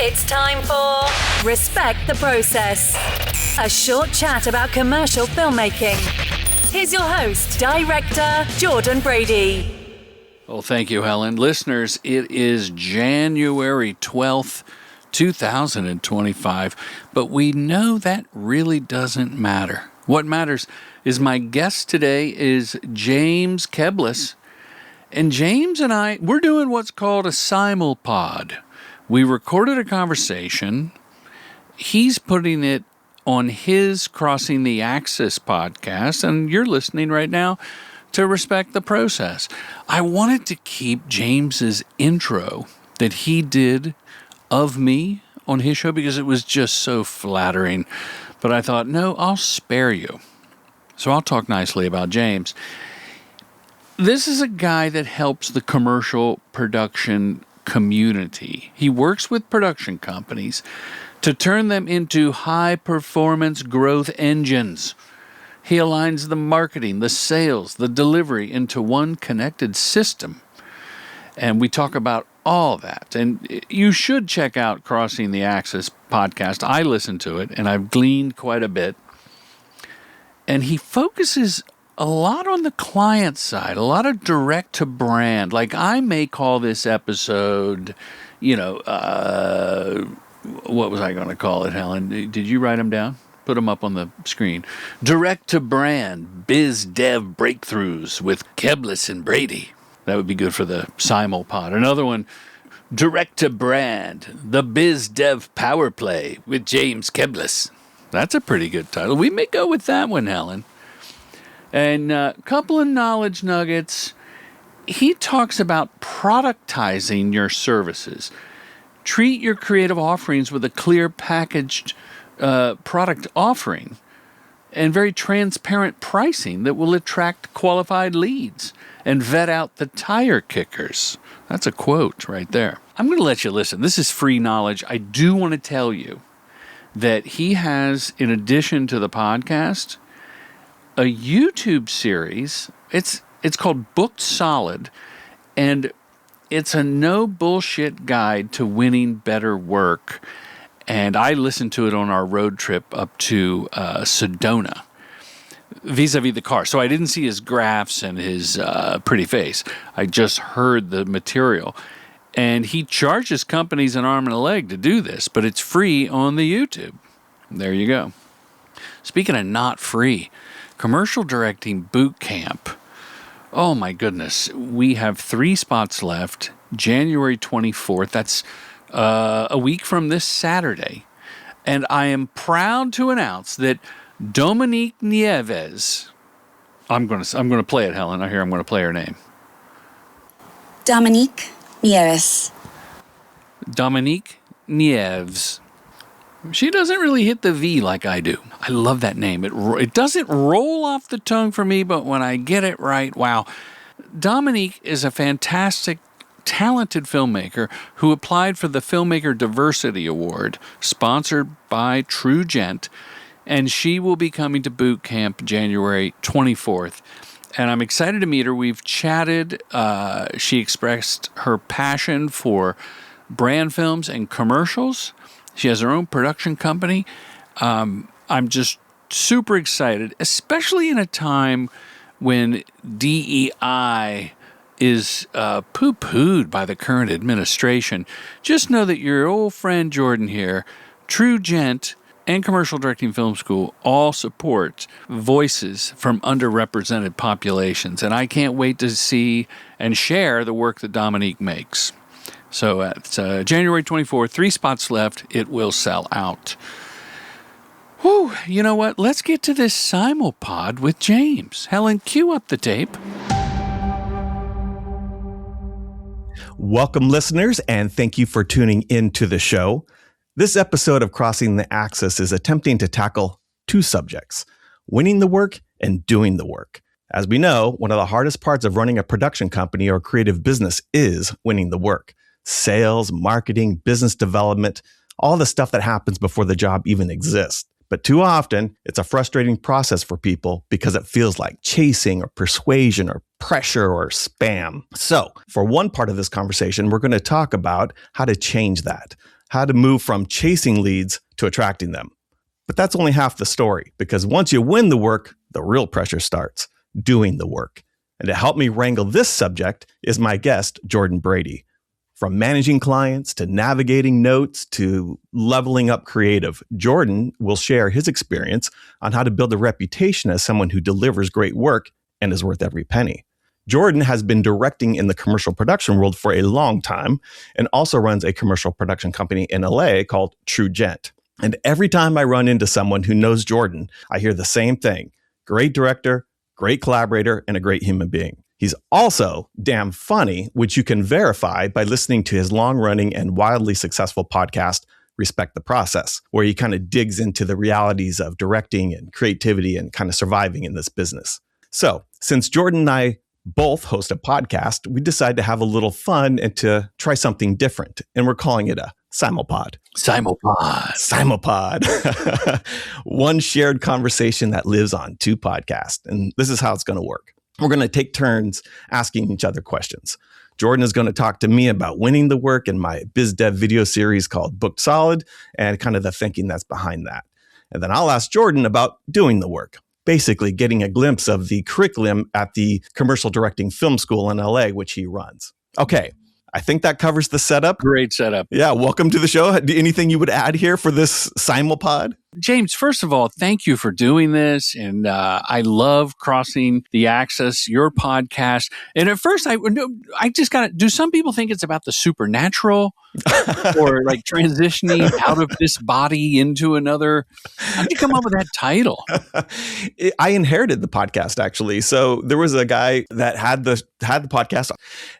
It's time for Respect the Process, a short chat about commercial filmmaking. Here's your host, Director Jordan Brady. Well, thank you, Helen. Listeners, it is January 12th, 2025, but we know that really doesn't matter. What matters is my guest today is James Keblas. And James and I, we're doing what's called a Simulpod. We recorded a conversation. He's putting it on his Crossing the Axis podcast, and you're listening right now to Respect the Process. I wanted to keep James's intro that he did of me on his show because it was just so flattering. But I thought, no, I'll spare you. So I'll talk nicely about James. This is a guy that helps the commercial production community. He works with production companies to turn them into high-performance growth engines. He aligns the marketing, the sales, the delivery into one connected system. And we talk about all that. And you should check out Crossing the Axis podcast. I listen to it, and I've gleaned quite a bit. And he focuses a lot on the client side, a lot of direct to brand. Like I may call this episode, what was I going to call it, Helen? Did you write them down? Put them up on the screen. Direct to brand, biz dev breakthroughs with Keblas and Brady. That would be good for the Simulpod. Another one, direct to brand, the biz dev power play with James Keblas. That's a pretty good title. We may go with that one, Helen. And a couple of knowledge nuggets. He talks about productizing your services. Treat your creative offerings with a clear packaged product offering and very transparent pricing that will attract qualified leads and vet out the tire kickers. That's a quote right there. I'm going to let you listen. This is free knowledge. I do want to tell you that he has, in addition to the podcast, a YouTube series. It's called Booked Solid, and it's a no bullshit guide to winning better work. And I listened to it on our road trip up to Sedona, vis-a-vis the car. So I didn't see his graphs and his pretty face. I just heard the material. And he charges companies an arm and a leg to do this, but it's free on the YouTube. There you go. Speaking of not free, Commercial Directing Bootcamp. Oh my goodness. We have 3 spots left. January 24th. That's a week from this Saturday. And I am proud to announce that Dominique Nieves, I'm going to play it, Helen. I hear I'm going to play her name. Dominique Nieves. Dominique Nieves. She doesn't really hit the V like I do. I love that name. It doesn't roll off the tongue for me, but when I get it right, wow. Dominique is a fantastic, talented filmmaker who applied for the Filmmaker Diversity Award, sponsored by True Gent, and she will be coming to boot camp January 24th. And I'm excited to meet her. We've chatted. She expressed her passion for brand films and commercials. She has her own production company. I'm just super excited, especially in a time when DEI is poo-pooed by the current administration. Just know that your old friend Jordan here, True Gent, and Commercial Directing Film School all support voices from underrepresented populations. And I can't wait to see and share the work that Dominique makes. So it's January 24th, 3 spots left. It will sell out. Whew, you know what? Let's get to this Simulpod with James. Helen, cue up the tape. Welcome, listeners, and thank you for tuning in to the show. This episode of Crossing the Axis is attempting to tackle 2 subjects, winning the work and doing the work. As we know, one of the hardest parts of running a production company or creative business is winning the work. Sales, marketing, business development, all the stuff that happens before the job even exists. But too often, it's a frustrating process for people because it feels like chasing or persuasion or pressure or spam. So for one part of this conversation, we're going to talk about how to change that, how to move from chasing leads to attracting them. But that's only half the story, because once you win the work, the real pressure starts, doing the work. And to help me wrangle this subject is my guest, Jordan Brady. From managing clients to navigating notes to leveling up creative, Jordan will share his experience on how to build a reputation as someone who delivers great work and is worth every penny. Jordan has been directing in the commercial production world for a long time and also runs a commercial production company in LA called True Gent. And every time I run into someone who knows Jordan, I hear the same thing: great director, great collaborator, and a great human being. He's also damn funny, which you can verify by listening to his long-running and wildly successful podcast, Respect the Process, where he kind of digs into the realities of directing and creativity and kind of surviving in this business. So, since Jordan and I both host a podcast, we decided to have a little fun and to try something different. And we're calling it a Simulpod. Simulpod. One shared conversation that lives on two podcasts. And this is how it's going to work. We're going to take turns asking each other questions. Jordan is going to talk to me about winning the work in my biz dev video series called Booked Solid and kind of the thinking that's behind that. And then I'll ask Jordan about doing the work, basically getting a glimpse of the curriculum at the commercial directing film school in LA, which he runs. Okay, I think that covers the setup. Great setup. Yeah, welcome to the show. Anything you would add here for this Simulpod? James, first of all, thank you for doing this. And I love Crossing the Axis, your podcast. And at first, I just got to, do some people think it's about the supernatural or like transitioning out of this body into another? How'd you come up with that title? I inherited the podcast, actually. So there was a guy that had the podcast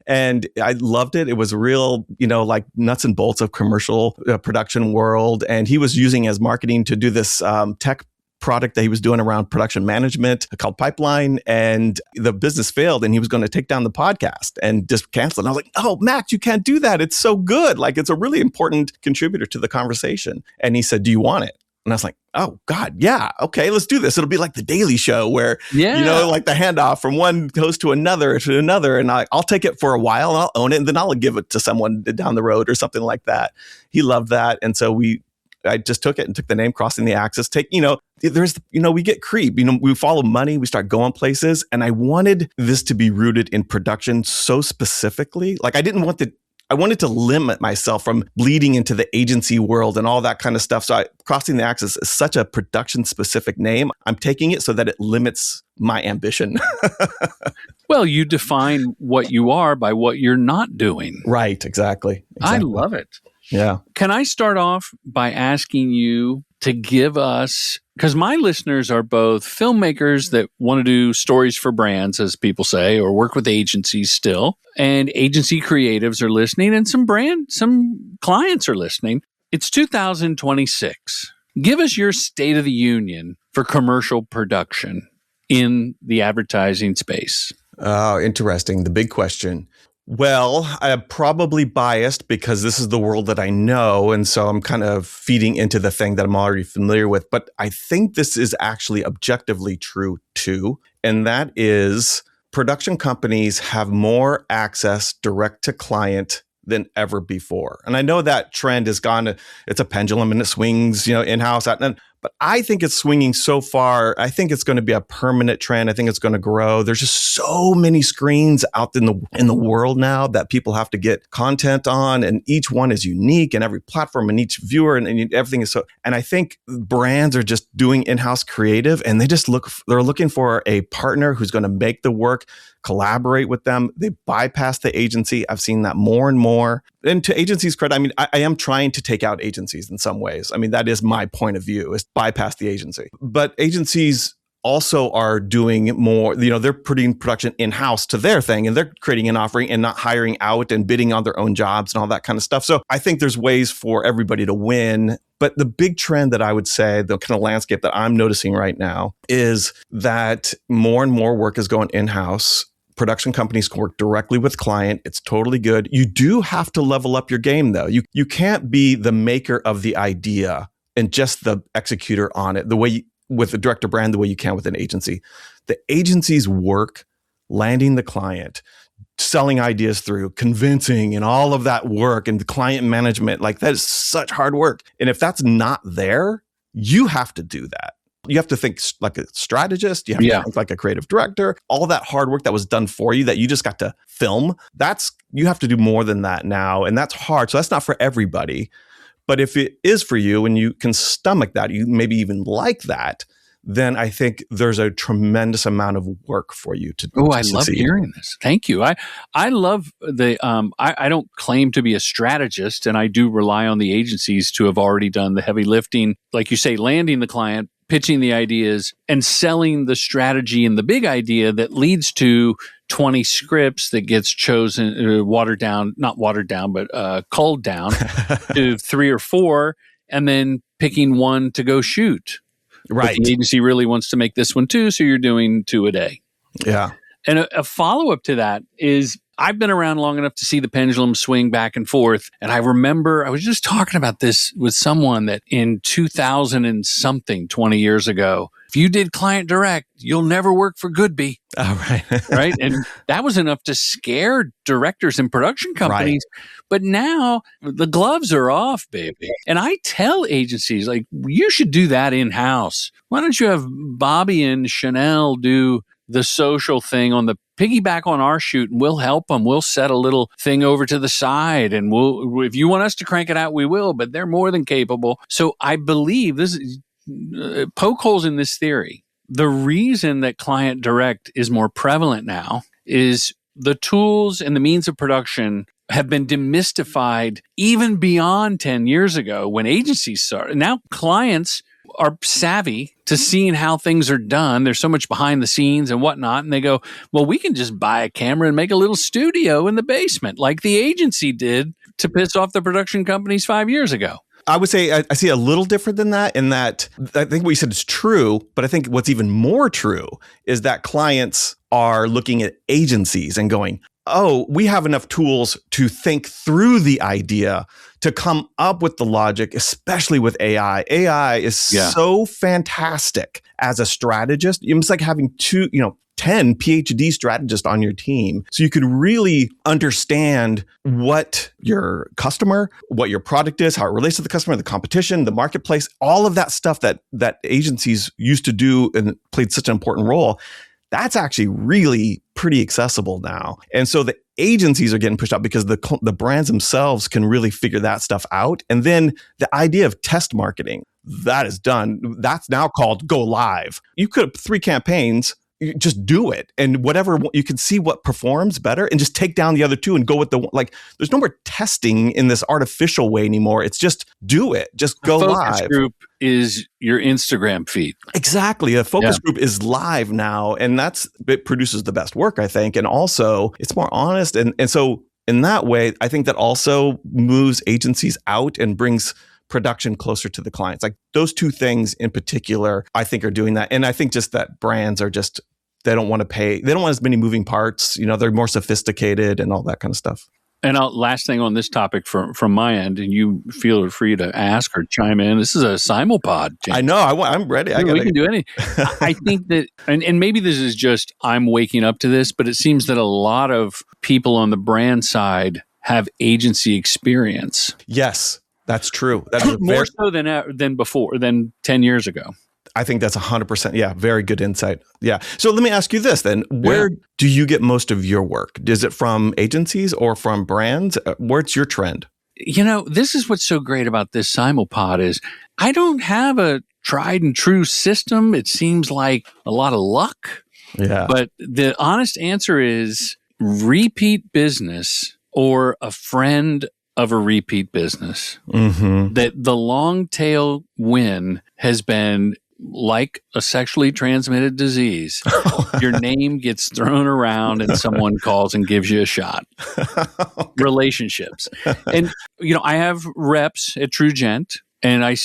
and I loved it. It was real, like nuts and bolts of commercial production world. And he was using as marketing to do this tech product that he was doing around production management called Pipeline, and the business failed and he was going to take down the podcast and just cancel it. And I was like, oh, Max, you can't do that. It's so good. Like, it's a really important contributor to the conversation. And he said, do you want it? And I was like, oh, God, yeah. Okay, let's do this. It'll be like the Daily Show where, like the handoff from one host to another. And I'll take it for a while and I'll own it. And then I'll give it to someone down the road or something like that. He loved that. And so I just took it and took the name Crossing the Axis. We get creep. We follow money. We start going places. And I wanted this to be rooted in production so specifically. Like I wanted to limit myself from bleeding into the agency world and all that kind of stuff. So Crossing the Axis is such a production specific name. I'm taking it so that it limits my ambition. Well, you define what you are by what you're not doing. Right. Exactly. I love it. Yeah. Can I start off by asking you to give us, because my listeners are both filmmakers that want to do stories for brands, as people say, or work with agencies still, and agency creatives are listening, and some clients are listening. It's 2026. Give us your state of the union for commercial production in the advertising space. Oh, interesting. The big question. Well, I'm probably biased because this is the world that I know. And so I'm kind of feeding into the thing that I'm already familiar with. But I think this is actually objectively true too. And that is production companies have more access direct to client than ever before. And I know that trend has gone, it's a pendulum and it swings, in-house out. But I think it's swinging so far. I think it's going to be a permanent trend. I think it's going to grow. There's just so many screens out in the world now that people have to get content on, and each one is unique, and every platform and each viewer and everything is so. And I think brands are just doing in-house creative, and they're looking for a partner who's going to make the work, collaborate with them. They bypass the agency. I've seen that more and more. And to agencies' credit, I am trying to take out agencies in some ways. That is my point of view, is bypass the agency. But agencies also are doing more, they're putting production in-house to their thing, and they're creating an offering and not hiring out and bidding on their own jobs and all that kind of stuff. So I think there's ways for everybody to win. But the big trend that I would say, the kind of landscape that I'm noticing right now, is that more and more work is going in-house. Production companies can work directly with client. It's totally good. You do have to level up your game, though. You can't be the maker of the idea and just the executor on it, with a director brand, the way you can with an agency. The agency's work landing the client, selling ideas through, convincing, and all of that work, and the client management, like that is such hard work. And if that's not there, you have to do that. You have to think like a strategist. You have to think like a creative director. All that hard work that was done for you that you just got to film, you have to do more than that now. And that's hard. So that's not for everybody. But if it is for you and you can stomach that, you maybe even like that, then I think there's a tremendous amount of work for you to Oh, I succeed. love hearing this. Thank you. I love I don't claim to be a strategist, and I do rely on the agencies to have already done the heavy lifting. Like you say, landing the client, pitching the ideas, and selling the strategy and the big idea that leads to 20 scripts that gets chosen, not watered down, but culled down to 3 or 4, and then picking one to go shoot. Right. But the agency really wants to make this one too, so you're doing 2 a day. Yeah. And a follow-up to that is I've been around long enough to see the pendulum swing back and forth. And I remember I was just talking about this with someone that in 2000 and something, 20 years ago, if you did client direct, you'll never work for Goodby. Oh, right. Right. And that was enough to scare directors and production companies. Right. But now the gloves are off, baby. And I tell agencies, like, you should do that in-house. Why don't you have Bobby and Chanel do the social thing on the piggyback on our shoot, and we'll help them. We'll set a little thing over to the side, and if you want us to crank it out, we will, but they're more than capable. So I believe this is poke holes in this theory. The reason that client direct is more prevalent now is the tools and the means of production have been demystified even beyond 10 years ago when agencies started. Now clients are savvy to seeing how things are done. There's so much behind the scenes and whatnot. And they go, well, we can just buy a camera and make a little studio in the basement like the agency did to piss off the production companies 5 years ago. I would say I see a little different than that, in that I think what you said is true, but I think what's even more true is that clients are looking at agencies and going, oh, we have enough tools to think through the idea, to come up with the logic, especially with AI. AI is so fantastic as a strategist. It's like having 10 PhD strategists on your team. So you could really understand what your customer, what your product is, how it relates to the customer, the competition, the marketplace, all of that stuff that agencies used to do and played such an important role. That's actually really pretty accessible now. And so the agencies are getting pushed out because the brands themselves can really figure that stuff out. And then the idea of test marketing, that is done. That's now called go live. You could have 3 campaigns, you just do it. And whatever, you can see what performs better and just take down the other 2 and go with there's no more testing in this artificial way anymore. It's just do it. Just go live. Focus group is your Instagram feed. Exactly. A focus group is live now, and it produces the best work, I think. And also it's more honest. And so in that way, I think that also moves agencies out and brings production closer to the clients. Like those 2 things in particular, I think are doing that. And I think just that brands are they don't want to pay. They don't want as many moving parts. They're more sophisticated and all that kind of stuff. And last thing on this topic from my end, and you feel free to ask or chime in. This is a Simulpod, James. I know. I'm ready. We can do anything. I think that, and maybe this is just I'm waking up to this, but it seems that a lot of people on the brand side have agency experience. Yes, that's true. That is more so than before, than 10 years ago. I think that's 100%. Yeah, very good insight. Yeah. So let me ask you this then. Where do you get most of your work? Is it from agencies or from brands? Where's your trend? This is what's so great about this Simulpod is I don't have a tried and true system. It seems like a lot of luck. Yeah. But the honest answer is repeat business or a friend of a repeat business. Mm-hmm. That the long tail win has been like a sexually transmitted disease. Your name gets thrown around and someone calls and gives you a shot. Relationships. And, I have reps at TrueGent, and I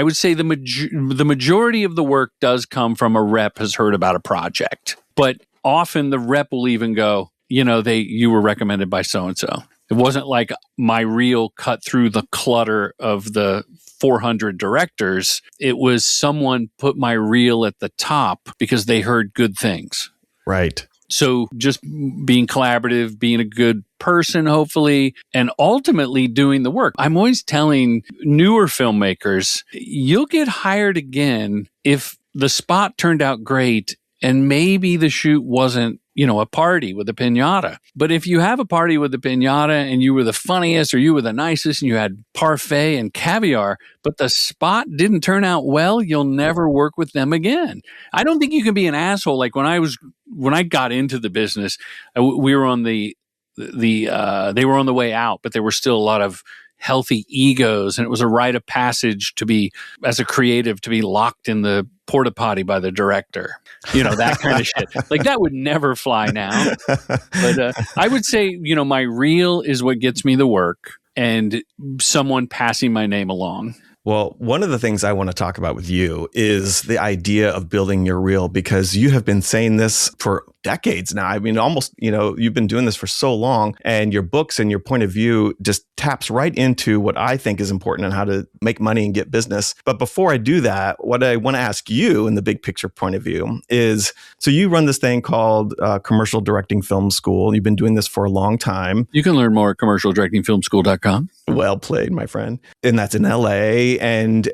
would say the majority of the work does come from a rep has heard about a project. But often the rep will even go, you were recommended by so-and-so. It wasn't like my reel cut through the clutter of the 400 directors. It was someone put my reel at the top because they heard good things. Right. So just being collaborative, being a good person, hopefully, and ultimately doing the work. I'm always telling newer filmmakers, you'll get hired again if the spot turned out great and maybe the shoot wasn't, a party with a piñata. But if you have a party with a piñata and you were the funniest or you were the nicest and you had parfait and caviar, but the spot didn't turn out well, you'll never work with them again. I don't think you can be an asshole. Like when I got into the business, we were on they were on the way out, but there were still a lot of healthy egos, and it was a rite of passage to be, as a creative, to be locked in the porta potty by the director, that kind of shit. Like that would never fly now. But I would say, my reel is what gets me the work, and someone passing my name along. Well, one of the things I want to talk about with you is the idea of building your reel, because you have been saying this for decades now. I mean, almost, you've been doing this for so long, and your books and your point of view just taps right into what I think is important on how to make money and get business. But before I do that, what I want to ask you in the big picture point of view is, so you run this thing called Commercial Directing Film School. You've been doing this for a long time. You can learn more at commercialdirectingfilmschool.com. Well played, my friend. And that's in LA. And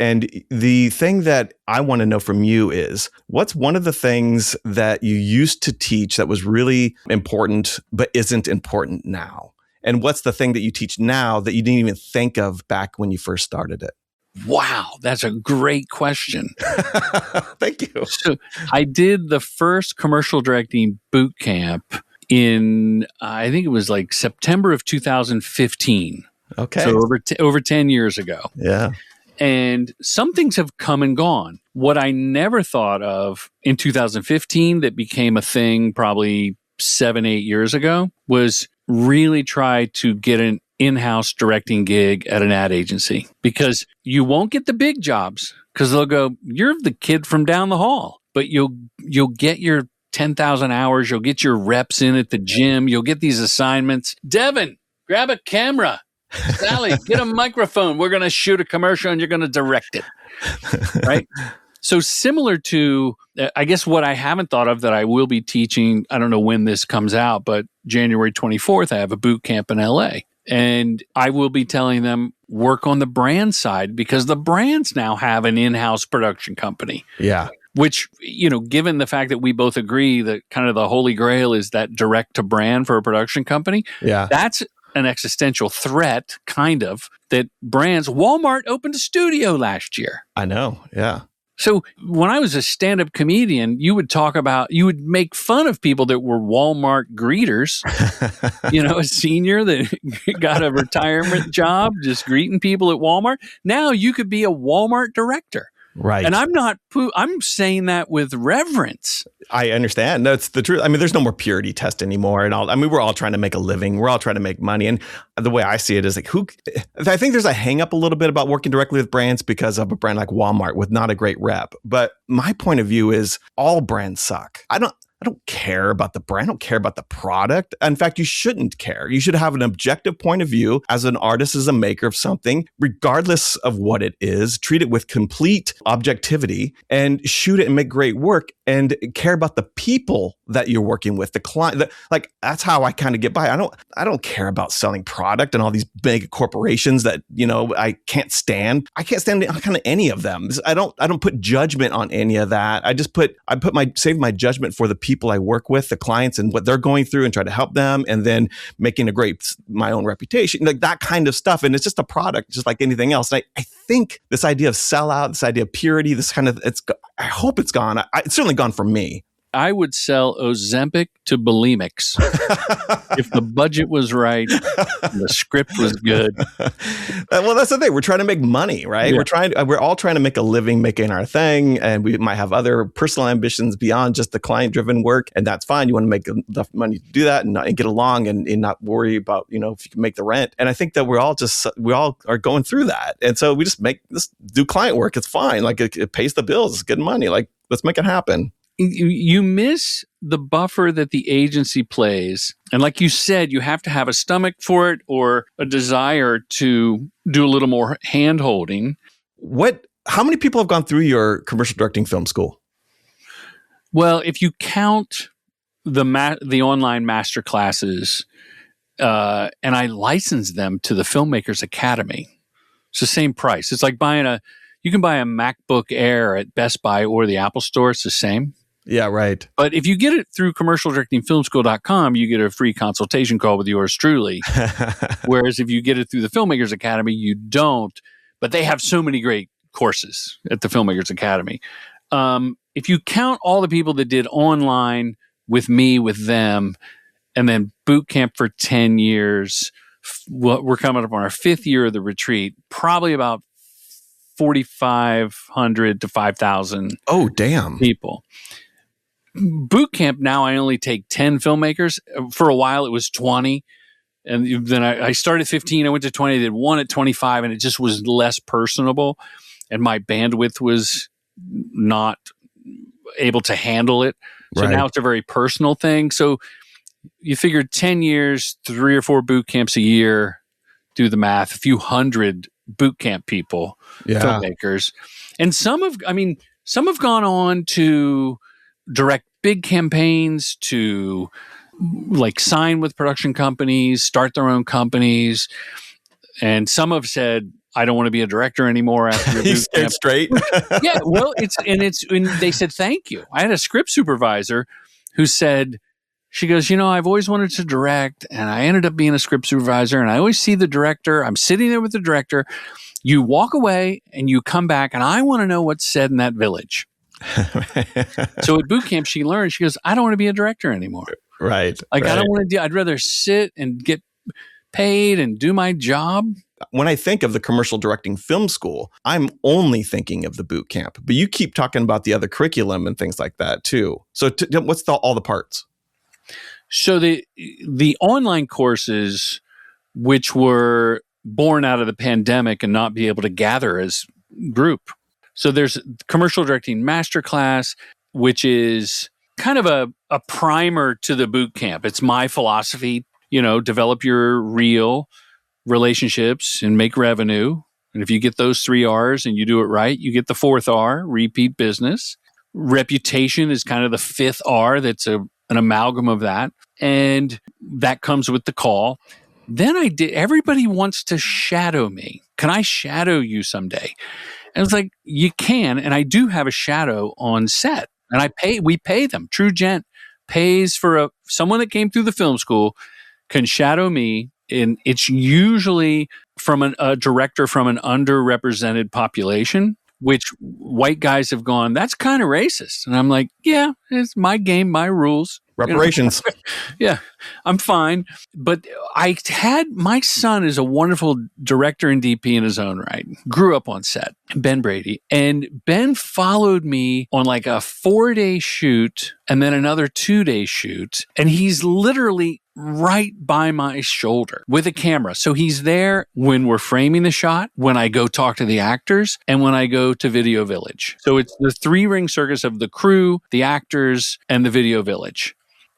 the thing that I want to know from you is, what's one of the things that you used to teach that was really important but isn't important now? And what's the thing that you teach now that you didn't even think of back when you first started it? Wow, that's a great question. Thank you. So I did the first commercial directing boot camp in, I think it was like September of 2015. Okay. So over 10 years ago. Yeah. And some things have come and gone. What I never thought of in 2015 that became a thing probably 7-8 years ago was really try to get an in-house directing gig at an ad agency, because you won't get the big jobs because they'll go, you're the kid from down the hall, but you'll get your 10,000 hours. You'll get your reps in at the gym. You'll get these assignments. Devin, grab a camera. Sally, get a microphone. We're going to shoot a commercial and you're going to direct it. Right? So similar to, I guess what I haven't thought of that I will be teaching, I don't know when this comes out, but January 24th, I have a boot camp in LA. And I will be telling them, work on the brand side, because the brands now have an in-house production company. Yeah. Which, given the fact that we both agree that kind of the holy grail is that direct to brand for a production company. Yeah. That's an existential threat, kind of, that brands, Walmart opened a studio last year. I know. Yeah. So when I was a stand-up comedian, you would make fun of people that were Walmart greeters, a senior that got a retirement job just greeting people at Walmart. Now you could be a Walmart director. Right. And I'm saying that with reverence. I understand. That's the truth. I mean, there's no more purity test anymore. And we're all trying to make a living. We're all trying to make money. And the way I see it is like, I think there's a hang up a little bit about working directly with brands because of a brand like Walmart with not a great rep. But my point of view is all brands suck. I don't care about the brand. I don't care about the product. In fact, you shouldn't care. You should have an objective point of view as an artist, as a maker of something, regardless of what it is. Treat it with complete objectivity and shoot it and make great work, and care about the people that you're working with, the client. That's how I kind of get by. I don't care about selling product and all these big corporations that, I can't stand. I can't stand kind of any of them. I don't put judgment on any of that. I save my judgment for the people I work with, the clients, and what they're going through, and try to help them, and then making my own reputation, like that kind of stuff. And it's just a product, just like anything else. And I think this idea of sellout, this idea of purity, I hope it's gone. It's certainly gone for me. I would sell Ozempic to bulimics if the budget was right and the script was good. Well, that's the thing. We're trying to make money, right? Yeah. We're all trying to make a living making our thing, and we might have other personal ambitions beyond just the client-driven work, and that's fine. You want to make enough money to do that and get along and not worry about, if you can make the rent. And I think that we all are going through that, and so we just do client work. It's fine. Like it pays the bills. It's good money. Like let's make it happen. You miss the buffer that the agency plays. And like you said, you have to have a stomach for it or a desire to do a little more hand-holding. How many people have gone through your commercial directing film school? Well, if you count the online master classes, and I license them to the Filmmakers Academy. It's the same price. It's like you can buy a MacBook Air at Best Buy or the Apple Store. It's the same. Yeah, right. But if you get it through commercialdirectingfilmschool.com, you get a free consultation call with yours truly. Whereas if you get it through the Filmmakers Academy, you don't. But they have so many great courses at the Filmmakers Academy. If you count all the people that did online with me, with them, and then boot camp for 10 years, we're coming up on our 5th year of the retreat, probably about 4,500 to 5,000 people. Boot camp now, I only take 10 filmmakers. For a while, it was 20. And then I started 15. I went to 20. I did one at 25, and it just was less personable. And my bandwidth was not able to handle it. So now it's a very personal thing. So you figure 10 years, 3 or 4 boot camps a year, do the math, a few hundred boot camp people, filmmakers. And some have gone on to direct big campaigns, to like sign with production companies, start their own companies. And some have said, I don't want to be a director anymore after your boot camp. Straight. Yeah, well, and they said, thank you. I had a script supervisor who said, she goes, I've always wanted to direct, and I ended up being a script supervisor, and I always see the director. I'm sitting there with the director. You walk away and you come back, and I want to know what's said in that village. So at boot camp, she learned, she goes, I don't want to be a director anymore. Right. I don't want to I'd rather sit and get paid and do my job. When I think of the commercial directing film school, I'm only thinking of the boot camp, but you keep talking about the other curriculum and things like that too. So what's all the parts? So the online courses, which were born out of the pandemic and not be able to gather as group. So there's commercial directing masterclass, which is kind of a primer to the boot camp. It's my philosophy, develop your real relationships and make revenue. And if you get those 3 R's and you do it right, you get the 4th R, repeat business. Reputation is kind of the 5th R. That's an amalgam of that. And that comes with the call. Then everybody wants to shadow me. Can I shadow you someday? And it's like, you can. And I do have a shadow on set. And we pay them. True Gent pays for someone that came through the film school can shadow me. And it's usually from a director from an underrepresented population, which white guys have gone, that's kind of racist. And I'm like, yeah, it's my game, my rules. Reparations. Yeah, I'm fine. But my son is a wonderful director and DP in his own right. Grew up on set, Ben Brady. And Ben followed me on like a 4-day shoot and then another 2-day shoot. And he's literally right by my shoulder with a camera. So he's there when we're framing the shot, when I go talk to the actors, and when I go to Video Village. So it's the 3-ring circus of the crew, the actors, and the Video Village.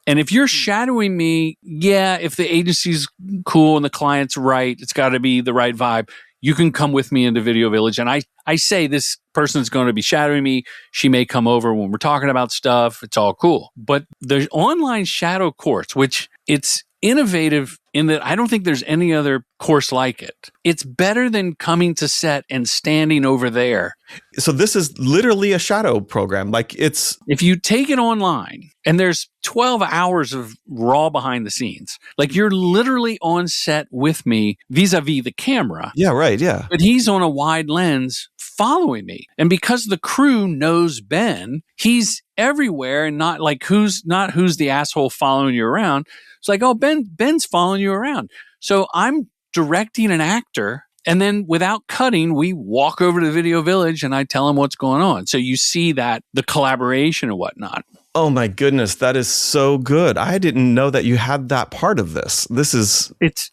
And if you're shadowing me, if the agency's cool and the client's right, it's got to be the right vibe. You can come with me into Video Village. And I say this person's going to be shadowing me. She may come over when we're talking about stuff. It's all cool. But the online shadow course, which it's innovative in that I don't think there's any other course like it. It's better than coming to set and standing over there. So this is literally a shadow program. If you take it online and there's 12 hours of raw behind the scenes, like you're literally on set with me vis-a-vis the camera. Yeah, right. Yeah. But he's on a wide lens following me. And because the crew knows Ben, he's everywhere and not who's the asshole following you around. It's like, oh, Ben's following you around. So I'm directing an actor, and then without cutting, we walk over to the Video Village and I tell him what's going on. So you see that, the collaboration and whatnot. Oh my goodness, that is so good. I didn't know that you had that part of this. It's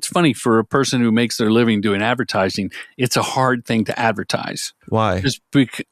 funny for a person who makes their living doing advertising. It's a hard thing to advertise. Why? Just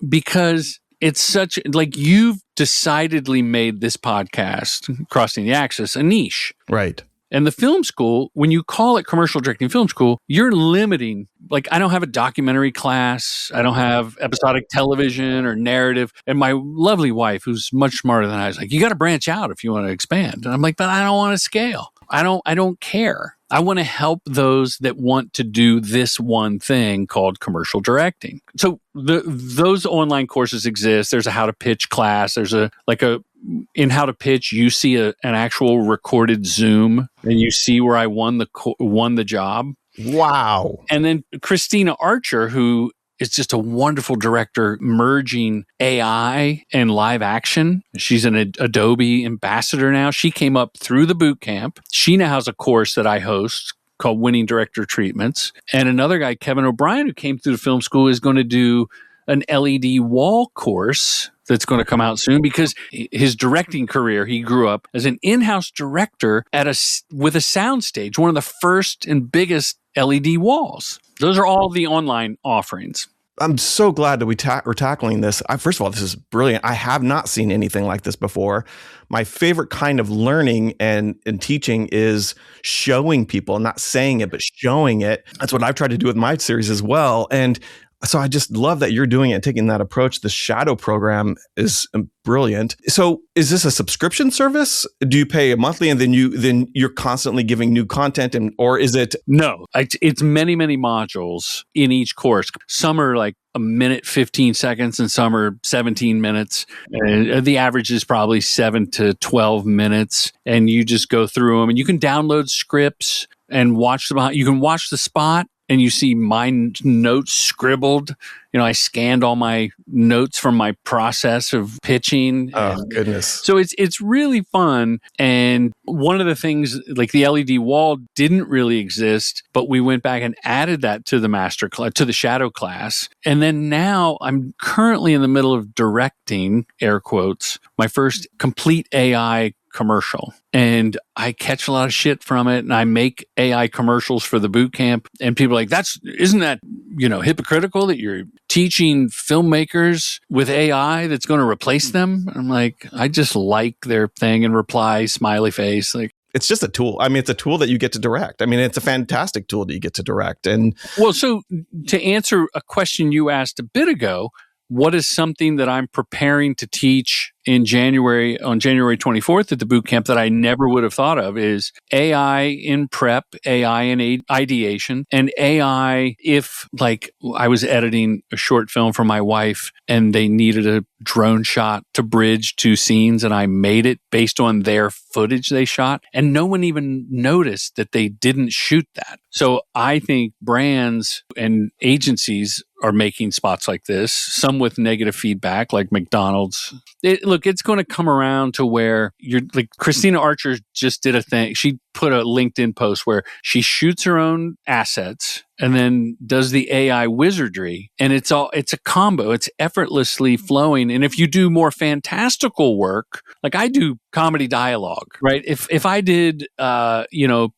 because it's such, you've decidedly made this podcast, Crossing the Axis, a niche. Right. And the film school, when you call it commercial directing film school, you're limiting. Like, I don't have a documentary class. I don't have episodic television or narrative. And my lovely wife, who's much smarter than I, is like, you got to branch out if you want to expand. And I'm like, but I don't want to scale. I don't care. I want to help those that want to do this one thing called commercial directing. So those online courses exist. There's a how to pitch class. There's in how to pitch, you see an actual recorded Zoom, and you see where I won the job. Wow. And then Christina Archer, who is just a wonderful director, merging AI and live action. She's an Adobe ambassador now. She came up through the boot camp. She now has a course that I host called Winning Director Treatments. And another guy, Kevin O'Brien, who came through the film school, is going to do an LED wall course that's going to come out soon, because his directing career, he grew up as an in-house director with a soundstage, one of the first and biggest LED walls. Those are all the online offerings. I'm so glad that we're tackling this. First of all, this is brilliant. I have not seen anything like this before. My favorite kind of learning and teaching is showing people, not saying it, but showing it. That's what I've tried to do with my series as well. And so I just love that you're doing it, taking that approach. The Shadow program is brilliant. So is this a subscription service? Do you pay a monthly and then you're constantly giving new content, or is it? No, it's many, many modules in each course. Some are like a minute, 15 seconds, and some are 17 minutes. The average is probably 7 to 12 minutes. And you just go through them, and you can download scripts and watch them. You can watch the spot, and you see my notes scribbled. I scanned all my notes from my process of pitching. Oh, goodness. So it's really fun. And one of the things, like the LED wall didn't really exist, but we went back and added that to the master class, to the Shadow class. And then now I'm currently in the middle of directing, air quotes, my first complete AI commercial. And I catch a lot of shit from it, and I make AI commercials for the boot camp, and people are like, isn't that, hypocritical that you're teaching filmmakers with AI that's going to replace them? I'm like, I just like their thing and reply, smiley face. Like, it's just a tool. I mean, it's a tool that you get to direct. I mean, it's a fantastic tool that you get to direct. And well, so to answer a question you asked a bit ago, what is something that I'm preparing to teach on January 24th at the boot camp that I never would have thought of is AI in prep, AI in ideation, and AI if, like, I was editing a short film for my wife and they needed a drone shot to bridge two scenes, and I made it based on their footage they shot, and no one even noticed that they didn't shoot that. So I think brands and agencies are making spots like this, some with negative feedback, like McDonald's. It's going to come around to where you're like, Christina Archer just did a thing. She put a LinkedIn post where she shoots her own assets and then does the AI wizardry. And it's a combo. It's effortlessly flowing. And if you do more fantastical work, like I do comedy dialogue, right? If I did,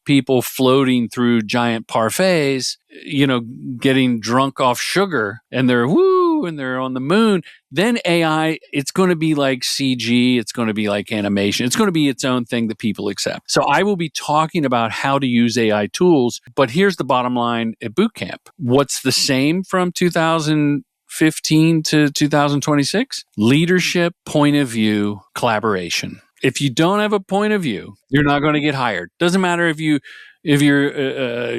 people floating through giant parfaits, getting drunk off sugar, and they're woo, and they're on the moon, then AI, it's going to be like CG, it's going to be like animation, it's going to be its own thing that people accept. So I will be talking about how to use AI tools, but here's the bottom line at bootcamp. What's the same from 2015 to 2026? Leadership, point of view, collaboration. If you don't have a point of view, you're not going to get hired. Doesn't matter if you're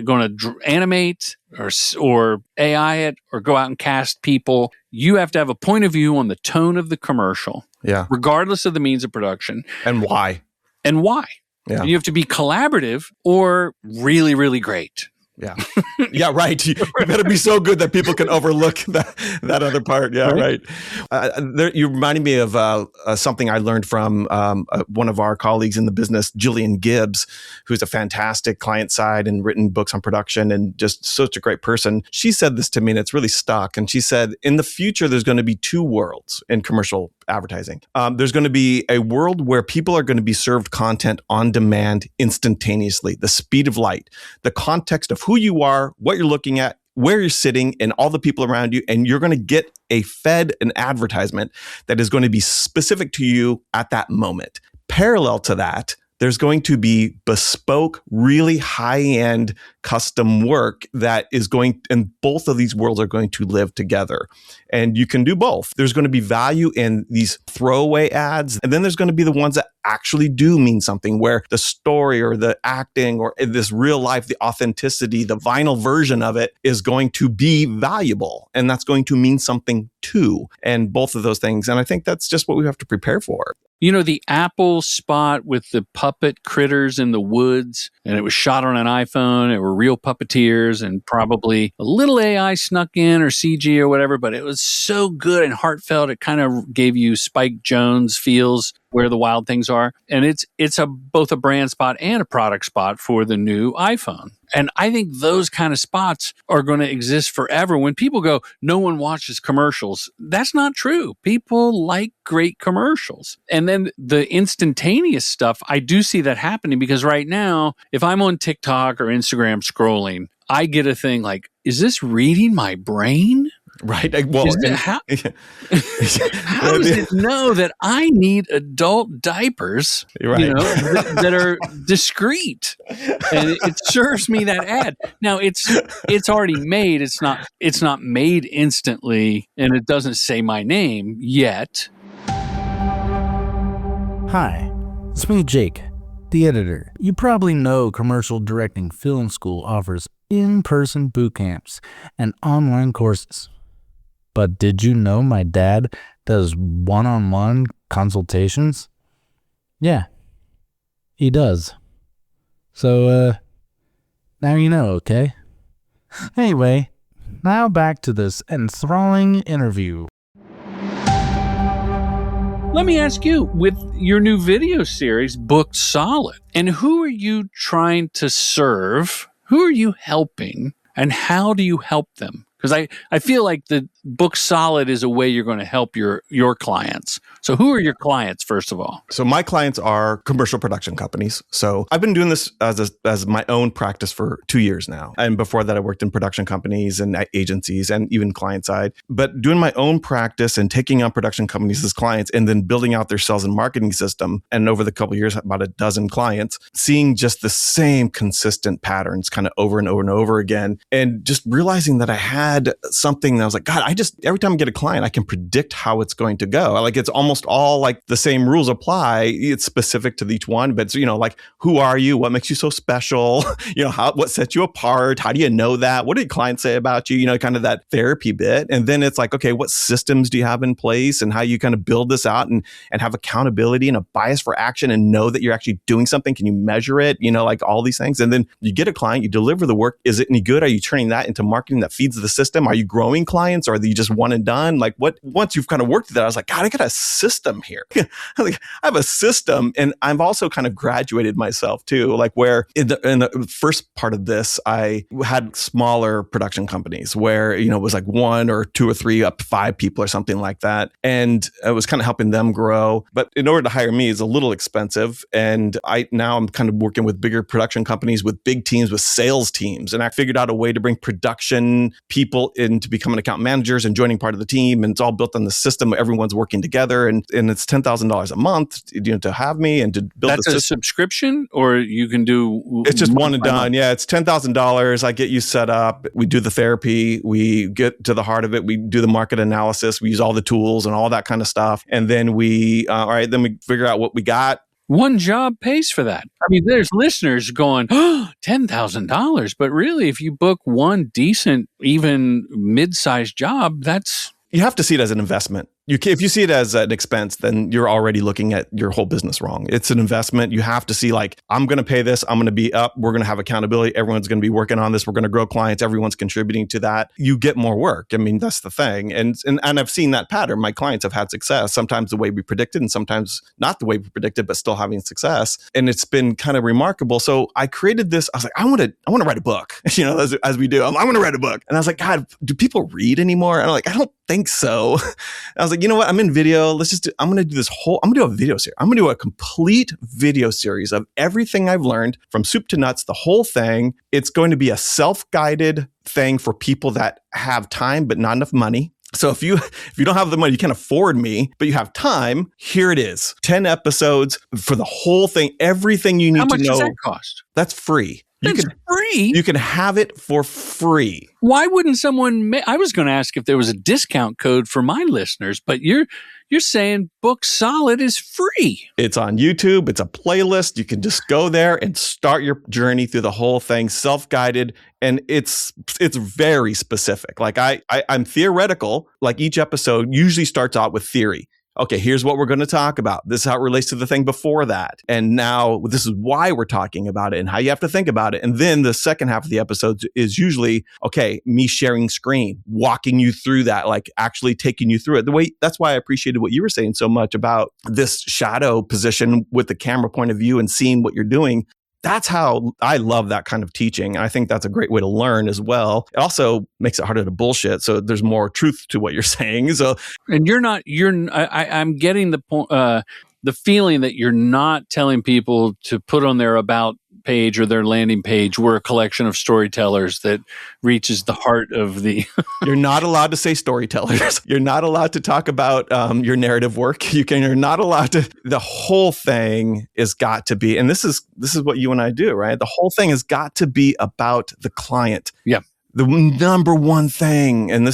going to animate or AI it or go out and cast people. You have to have a point of view on the tone of the commercial, regardless of the means of production. And why. Yeah. And you have to be collaborative or really, really great. Yeah. Yeah, right. You better be so good that people can overlook that other part. Yeah, right. You reminded me of something I learned from one of our colleagues in the business, Jillian Gibbs, who's a fantastic client side and written books on production and just such a great person. She said this to me and it's really stuck. And she said, in the future, there's going to be two worlds in commercial advertising. There's going to be a world where people are going to be served content on demand instantaneously, the speed of light, the context of who you are, what you're looking at, where you're sitting, and all the people around you. And you're going to get an advertisement that is going to be specific to you at that moment. Parallel to that, there's going to be bespoke, really high-end custom work that is and both of these worlds are going to live together. And you can do both. There's going to be value in these throwaway ads, and then there's going to be the ones that actually do mean something, where the story or the acting or this real life, the authenticity, the vinyl version of it is going to be valuable. And that's going to mean something too. And both of those things. And I think that's just what we have to prepare for. You know, the Apple spot with the puppet critters in the woods, and it was shot on an iPhone. It were real puppeteers and probably a little AI snuck in or CG or whatever, but it was so good and heartfelt. It kind of gave you Spike Jonze feels where the wild things are. And it's both a brand spot and a product spot for the new iPhone. And I think those kind of spots are going to exist forever. When people go, no one watches commercials, that's not true. People like great commercials. And then the instantaneous stuff, I do see that happening, because right now, if I'm on TikTok or Instagram scrolling, I get a thing like, is this reading my brain? Right. Well, how does it know that I need adult diapers, right, that are discreet? And it serves me that ad. Now it's already made. It's not made instantly, and it doesn't say my name yet. Hi, it's me, Jake, the editor. You probably know Commercial Directing Film School offers in-person boot camps and online courses. But did you know my dad does one-on-one consultations? Yeah, he does. So, now you know, okay? Anyway, now back to this enthralling interview. Let me ask you, with your new video series, Booked Solid, and who are you trying to serve? Who are you helping? And how do you help them? Because I feel like the Booked Solid is a way you're going to help your clients. So who are your clients, first of all? So my clients are commercial production companies. So I've been doing this as my own practice for 2 years now. And before that, I worked in production companies and agencies and even client side. But doing my own practice and taking on production companies as clients and then building out their sales and marketing system. And over the couple of years, about a dozen clients, seeing just the same consistent patterns kind of over and over and over again. And just realizing that I had something that I was like, God, every time I get a client, I can predict how it's going to go. Like, it's almost all like the same rules apply. It's specific to each one, but like, who are you? What makes you so special? What sets you apart? How do you know that? What did clients say about you? Kind of that therapy bit. And then it's like, okay, what systems do you have in place and how you kind of build this out and have accountability and a bias for action and know that you're actually doing something? Can you measure it? Like all these things. And then you get a client, you deliver the work. Is it any good? Are you turning that into marketing that feeds the system? Are you growing clients, or are you just one and done? Like, once you've kind of worked that, I was like, God, I got a system here. I have a system. And I've also kind of graduated myself too, like where in the first part of this, I had smaller production companies where, it was like 1 or 2 or 3 up to 5 people or something like that. And I was kind of helping them grow. But in order to hire me is a little expensive. And now I'm kind of working with bigger production companies with big teams, with sales teams. And I figured out a way to bring production people into becoming account managers and joining part of the team. And it's all built on the system. Everyone's working together. And it's $10,000 a month, to have me and to build. That's a subscription, or you can do. It's just one and done. Yeah, it's $10,000. I get you set up. We do the therapy. We get to the heart of it. We do the market analysis. We use all the tools and all that kind of stuff. And then we figure out what we got. One job pays for that. I mean, there's listeners going, $10,000. But really, if you book one decent, even mid-sized job, you have to see it as an investment. If you see it as an expense, then you're already looking at your whole business wrong. It's an investment. You have to see, like, I'm going to pay this. I'm going to be up. We're going to have accountability. Everyone's going to be working on this. We're going to grow clients. Everyone's contributing to that. You get more work. I mean, that's the thing. And I've seen that pattern. My clients have had success, sometimes the way we predicted and sometimes not the way we predicted, but still having success. And it's been kind of remarkable. So I created this. I was like, I want to write a book, as we do. I'm going to write a book. And I was like, God, do people read anymore? And I'm like, I don't think so. I was like, you know what? I'm in video. I'm going to do a video series. I'm going to do a complete video series of everything I've learned from soup to nuts, the whole thing. It's going to be a self-guided thing for people that have time, but not enough money. So if you don't have the money, you can't afford me, but you have time, here it is. 10 episodes for the whole thing, everything you need How to much know. does that cost? That's free. That's free? You can have it for free. Why wouldn't someone I was going to ask if there was a discount code for my listeners, but you're saying Book Solid is free. It's on YouTube. It's a playlist. You can just go there and start your journey through the whole thing, self-guided, and it's very specific. Like I'm theoretical. Like each episode usually starts out with theory. Okay, here's what we're going to talk about. This is how it relates to the thing before that. And now this is why we're talking about it and how you have to think about it. And then the second half of the episode is usually, okay, me sharing screen, walking you through that, like actually taking you through it. That's why I appreciated what you were saying so much about this shadow position with the camera point of view and seeing what you're doing. That's how I love that kind of teaching. I think that's a great way to learn as well. It also makes it harder to bullshit. So there's more truth to what you're saying. So, and I'm getting the point, the feeling that you're not telling people to put on their about page or their landing page, we're a collection of storytellers that reaches the heart of the. You're not allowed to say storytellers. You're not allowed to talk about your narrative work. You're not allowed to. The whole thing has got to be, and this is what you and I do, right? The whole thing has got to be about the client. Yeah. The number one thing, and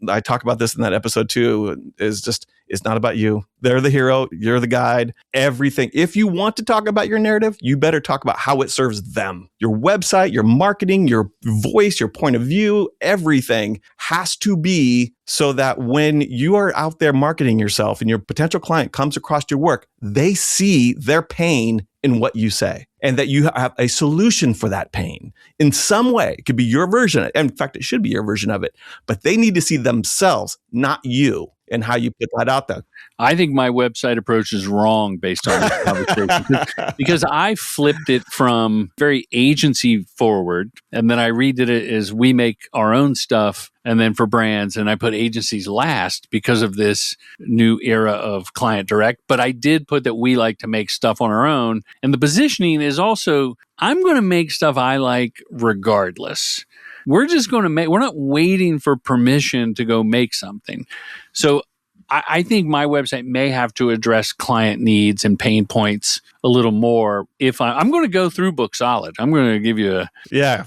I talk about this in that episode too, is just, it's not about you. They're the hero. You're the guide. Everything. If you want to talk about your narrative, you better talk about how it serves them. Your website, your marketing, your voice, your point of view, everything has to be so that when you are out there marketing yourself and your potential client comes across your work, they see their pain in what you say and that you have a solution for that pain in some way. It could be your version. In fact, it should be your version of it, but they need to see themselves, not you, and how you put that out there. I think my website approach is wrong based on this conversation because I flipped it from very agency forward, and then I redid it as we make our own stuff, and then for brands, and I put agencies last because of this new era of client direct. But I did put that we like to make stuff on our own, and the positioning is also, I'm going to make stuff I like regardless. We're just going to we're not waiting for permission to go make something. So I think my website may have to address client needs and pain points a little more. If I'm going to go through Book Solid, I'm going to give you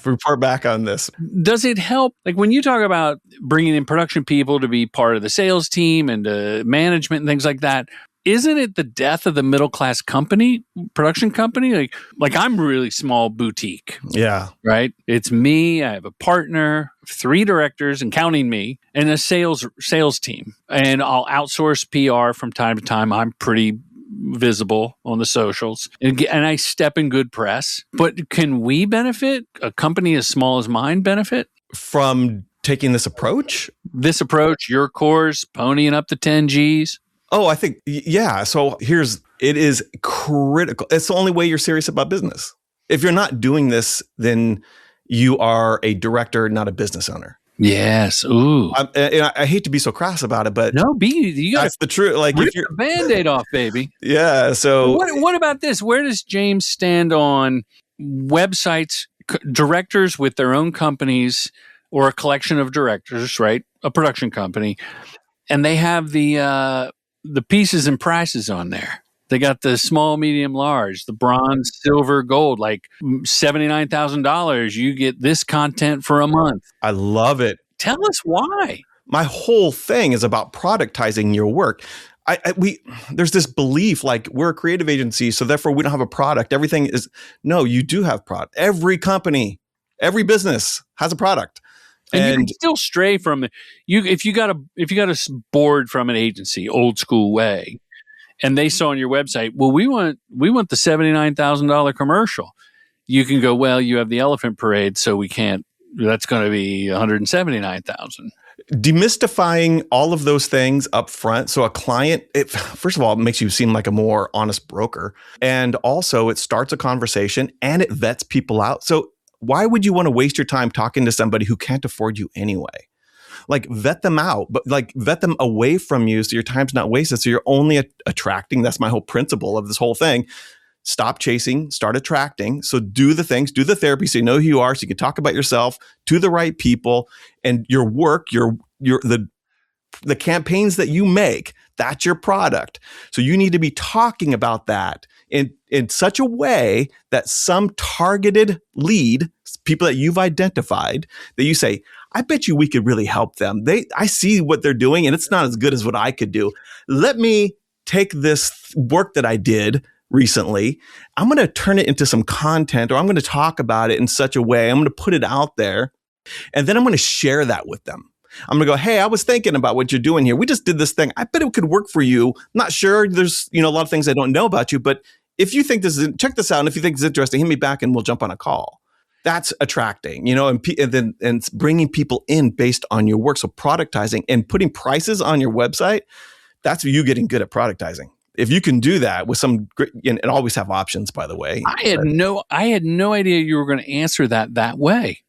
report back on this. Does it help? Like when you talk about bringing in production people to be part of the sales team and management and things like that, isn't it the death of the middle class production company? Like I'm really small boutique. Yeah. Right. It's me. I have a partner, 3 directors and counting me, and a sales team. And I'll outsource PR from time to time. I'm pretty visible on the socials and I step in good press. But can we benefit? A company as small as mine benefit? From taking this approach? Your course, ponying up the 10 Gs? Oh, I think, yeah. So it is critical. It's the only way you're serious about business. If you're not doing this, then you are a director, not a business owner. Yes. Ooh. I hate to be so crass about it, but that's the truth. Like rip the Band-Aid off, baby. Yeah. So what about this? Where does James stand on websites, directors with their own companies or a collection of directors, right? A production company, and they have the pieces and prices on there. They got the small, medium, large, the bronze, silver, gold, like $79,000. You get this content for a month. I love it. Tell us why. My whole thing is about productizing your work. There's this belief like we're a creative agency, so therefore we don't have a product. Everything is, no, you do have product. Every company, every business has a product. And you can still stray from it. If you got a board from an agency, old school way, and they saw on your website, well, we want the $79,000 commercial. You can go, well, you have the elephant parade, so we can't. That's going to be $179,000. Demystifying all of those things up front. So a client, first of all, it makes you seem like a more honest broker, and also it starts a conversation and it vets people out. So why would you want to waste your time talking to somebody who can't afford you anyway? Like vet them out, but like vet them away from you so your time's not wasted. So you're only attracting. That's my whole principle of this whole thing. Stop chasing, start attracting. So do the things, do the therapy so you know who you are, so you can talk about yourself to the right people, and your work, the the campaigns that you make, that's your product. So you need to be talking about that in such a way that some targeted lead, people that you've identified, that you say, I bet you we could really help them. I see what they're doing and it's not as good as what I could do. Let me take this work that I did recently. I'm going to turn it into some content, or I'm going to talk about it in such a way. I'm going to put it out there, and then I'm going to share that with them. I'm going to go, hey, I was thinking about what you're doing here. We just did this thing. I bet it could work for you. Not sure. There's, a lot of things I don't know about you, but if you think check this out. And if you think it's interesting, hit me back and we'll jump on a call. That's attracting, and bringing people in based on your work. So productizing and putting prices on your website, that's you getting good at productizing. If you can do that with some great, and always have options, by the way. I had no idea you were going to answer that way.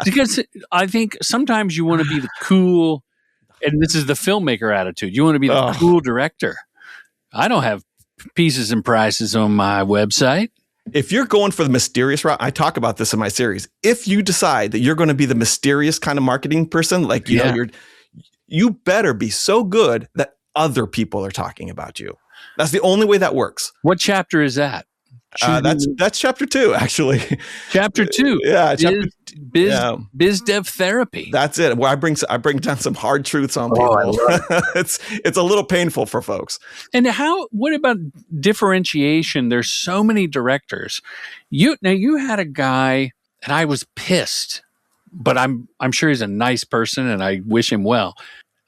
Because I think sometimes you want to be the cool, and this is the filmmaker attitude. You want to be the cool director. I don't have pieces and prices on my website. If you're going for the mysterious route, I talk about this in my series. If you decide that you're going to be the mysterious kind of marketing person, like you better be so good that other people are talking about you. That's the only way that works. What chapter is that? That's chapter 2, actually. Chapter 2. Yeah, biz dev therapy. That's it. Where I bring down some hard truths on people. It's a little painful for folks. And what about differentiation? There's so many directors. You had a guy, and I was pissed, but I'm sure he's a nice person and I wish him well.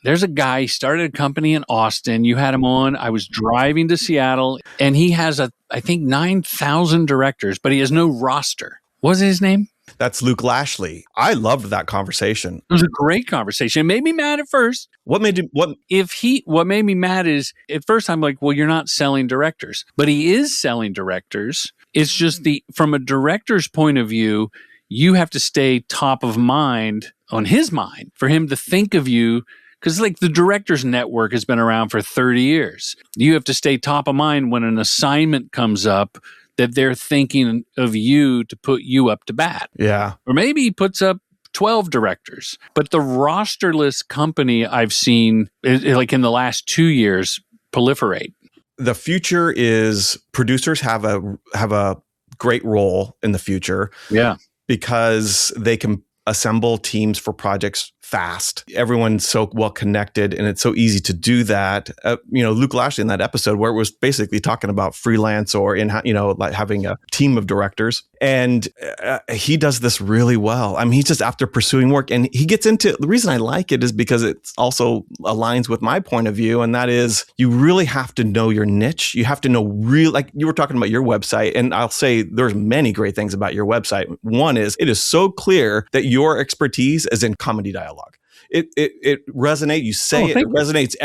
There's a guy, he started a company in Austin. You had him on. I was driving to Seattle, and he has I think 9,000 directors, but he has no roster. What was his name? That's Luke Lashley. I loved that conversation. It was a great conversation. It made me mad at first. What made me mad is at first I'm like, well, you're not selling directors, but he is selling directors. It's just from a director's point of view, you have to stay top of mind on his mind for him to think of you. Because the Directors Network has been around for 30 years. You have to stay top of mind when an assignment comes up that they're thinking of you to put you up to bat. Yeah. Or maybe he puts up 12 directors. But the rosterless company I've seen, in the last 2 years, proliferate. The future is producers have a great role in the future. Yeah. Because they can assemble teams for projects fast. Everyone's so well connected, and it's so easy to do that. Luke Lashley in that episode where it was basically talking about freelance or like having a team of directors, and he does this really well. I mean, he's just after pursuing work, and he gets into the reason I like it is because it also aligns with my point of view, and that is you really have to know your niche. You have to know like you were talking about your website, and I'll say there's many great things about your website. One is it is so clear that your expertise is in comedy dialogue. It resonates. You say it resonates.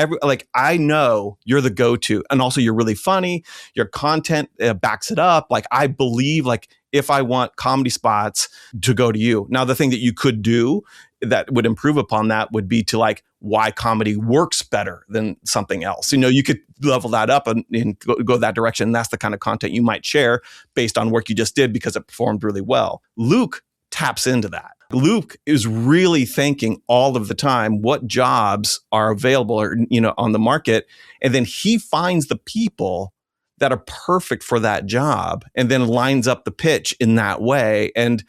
I know you're the go-to, and also you're really funny. Your content backs it up. I believe if I want comedy spots to go to you. Now, the thing that you could do that would improve upon that would be to why comedy works better than something else. You could level that up and go that direction. That's the kind of content you might share based on work you just did because it performed really well. Luke taps into that. Luke is really thinking all of the time what jobs are available or, on the market. And then he finds the people that are perfect for that job and then lines up the pitch in that way. And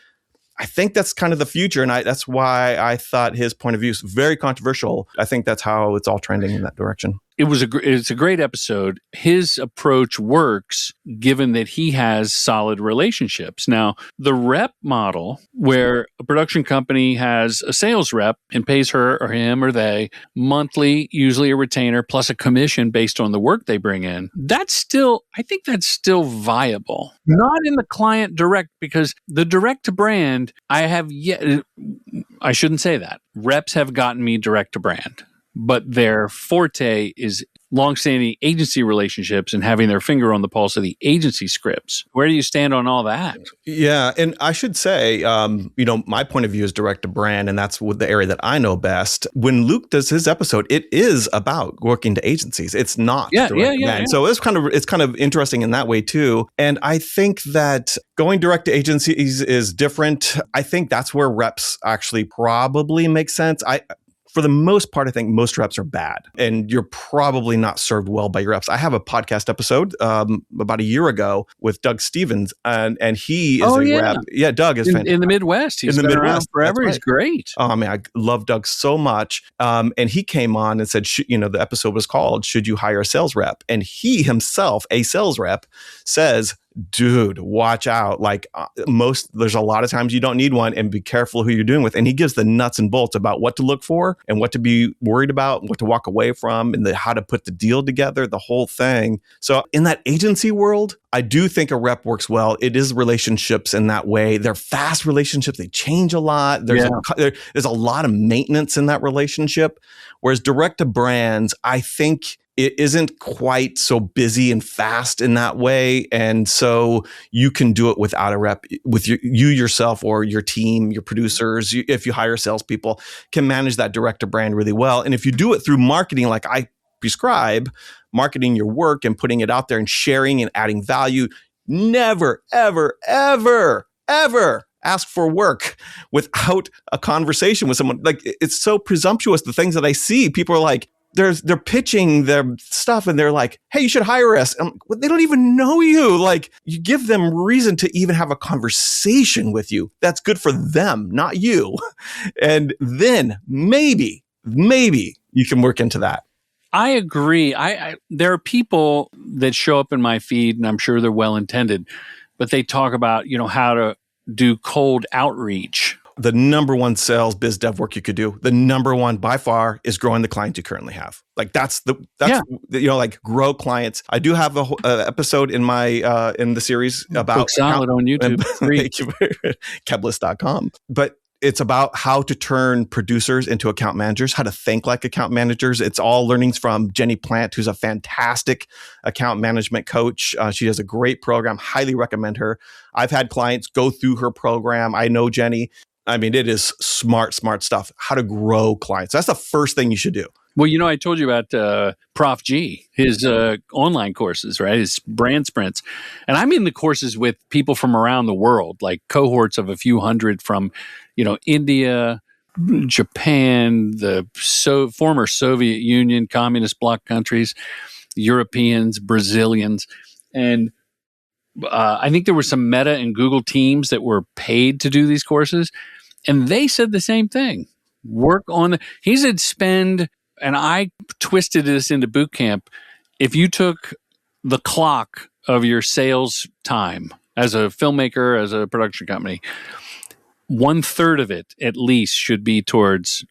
I think that's kind of the future. And that's why I thought his point of view is very controversial. I think that's how it's all trending in that direction. It's a great episode. His approach works given that he has solid relationships. Now, the rep model, where a production company has a sales rep and pays her or him or they monthly, usually a retainer plus a commission based on the work they bring in, I think that's still viable. Not in the client direct, because the direct to brand, I shouldn't say that. Reps have gotten me direct to brand. But their forte is longstanding agency relationships and having their finger on the pulse of the agency scripts. Where do you stand on all that? Yeah. And I should say, my point of view is direct to brand, and that's the area that I know best. When Luke does his episode, it is about working to agencies. It's not direct to brand. Yeah. So it's kind of interesting in that way too. And I think that going direct to agencies is different. I think that's where reps actually probably make sense. for the most part, I think most reps are bad, and you're probably not served well by your reps. I have a podcast episode about a year ago with Doug Stevens, and he is rep. Yeah, Doug is fantastic. In the Midwest. He's been around forever. Right. He's great. Oh, I mean, I love Doug so much. And he came on and said, the episode was called, "Should You Hire a Sales Rep?" And he himself, a sales rep, says, dude, watch out. Like there's a lot of times you don't need one, and be careful who you're doing with. And he gives the nuts and bolts about what to look for and what to be worried about, what to walk away from, and how to put the deal together, the whole thing. So in that agency world, I do think a rep works well. It is relationships in that way. They're fast relationships. They change a lot. There's a lot of maintenance in that relationship. Whereas direct to brands, I think it isn't quite so busy and fast in that way. And so you can do it without a rep, with you yourself or your team, your producers. If you hire salespeople, can manage that direct to brand really well. And if you do it through marketing, like I prescribe, marketing your work and putting it out there and sharing and adding value, never, ever, ever, ever ask for work without a conversation with someone. Like, it's so presumptuous. The things that I see, people are like, they're pitching their stuff and they're like, hey, you should hire us. And they don't even know you. Like, you give them reason to even have a conversation with you. That's good for them, not you. And then maybe you can work into that. I agree. There are people that show up in my feed, and I'm sure they're well-intended, but they talk about, how to do cold outreach. The number one sales biz dev work you could do, the number one by far, is growing the clients you currently have. Like that's like grow clients. I do have a episode in my in the series about Book Solid on YouTube. Thank you, Keblas.com. But it's about how to turn producers into account managers, how to think like account managers. It's all learnings from Jenny Plant, who's a fantastic account management coach. She has a great program. Highly recommend her. I've had clients go through her program. I know Jenny. I mean, it is smart stuff. How to grow clients. That's the first thing you should do. Well, I told you about Prof G, his online courses, right? His brand sprints. And I'm in the courses with people from around the world, like cohorts of a few hundred from, India, Japan, the former Soviet Union, communist bloc countries, Europeans, Brazilians. And I think there were some Meta and Google teams that were paid to do these courses. And they said the same thing. He said spend, and I twisted this into boot camp. If you took the clock of your sales time as a filmmaker, as a production company, 1/3 of it at least should be towards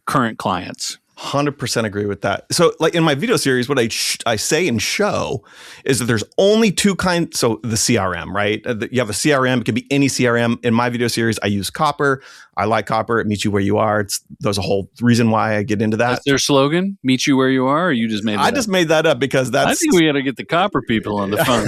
current clients. 100% agree with that. So like in my video series, what I say and show is that there's only two kinds. So the CRM, right? You have a CRM. It could be any CRM. In my video series, I use Copper. I like Copper. It meets you where you are. There's a whole reason why I get into that. That's their slogan? Meet you where you are? Or you just made that up? I just made that up because that's... I think we got to get the Copper people on the phone.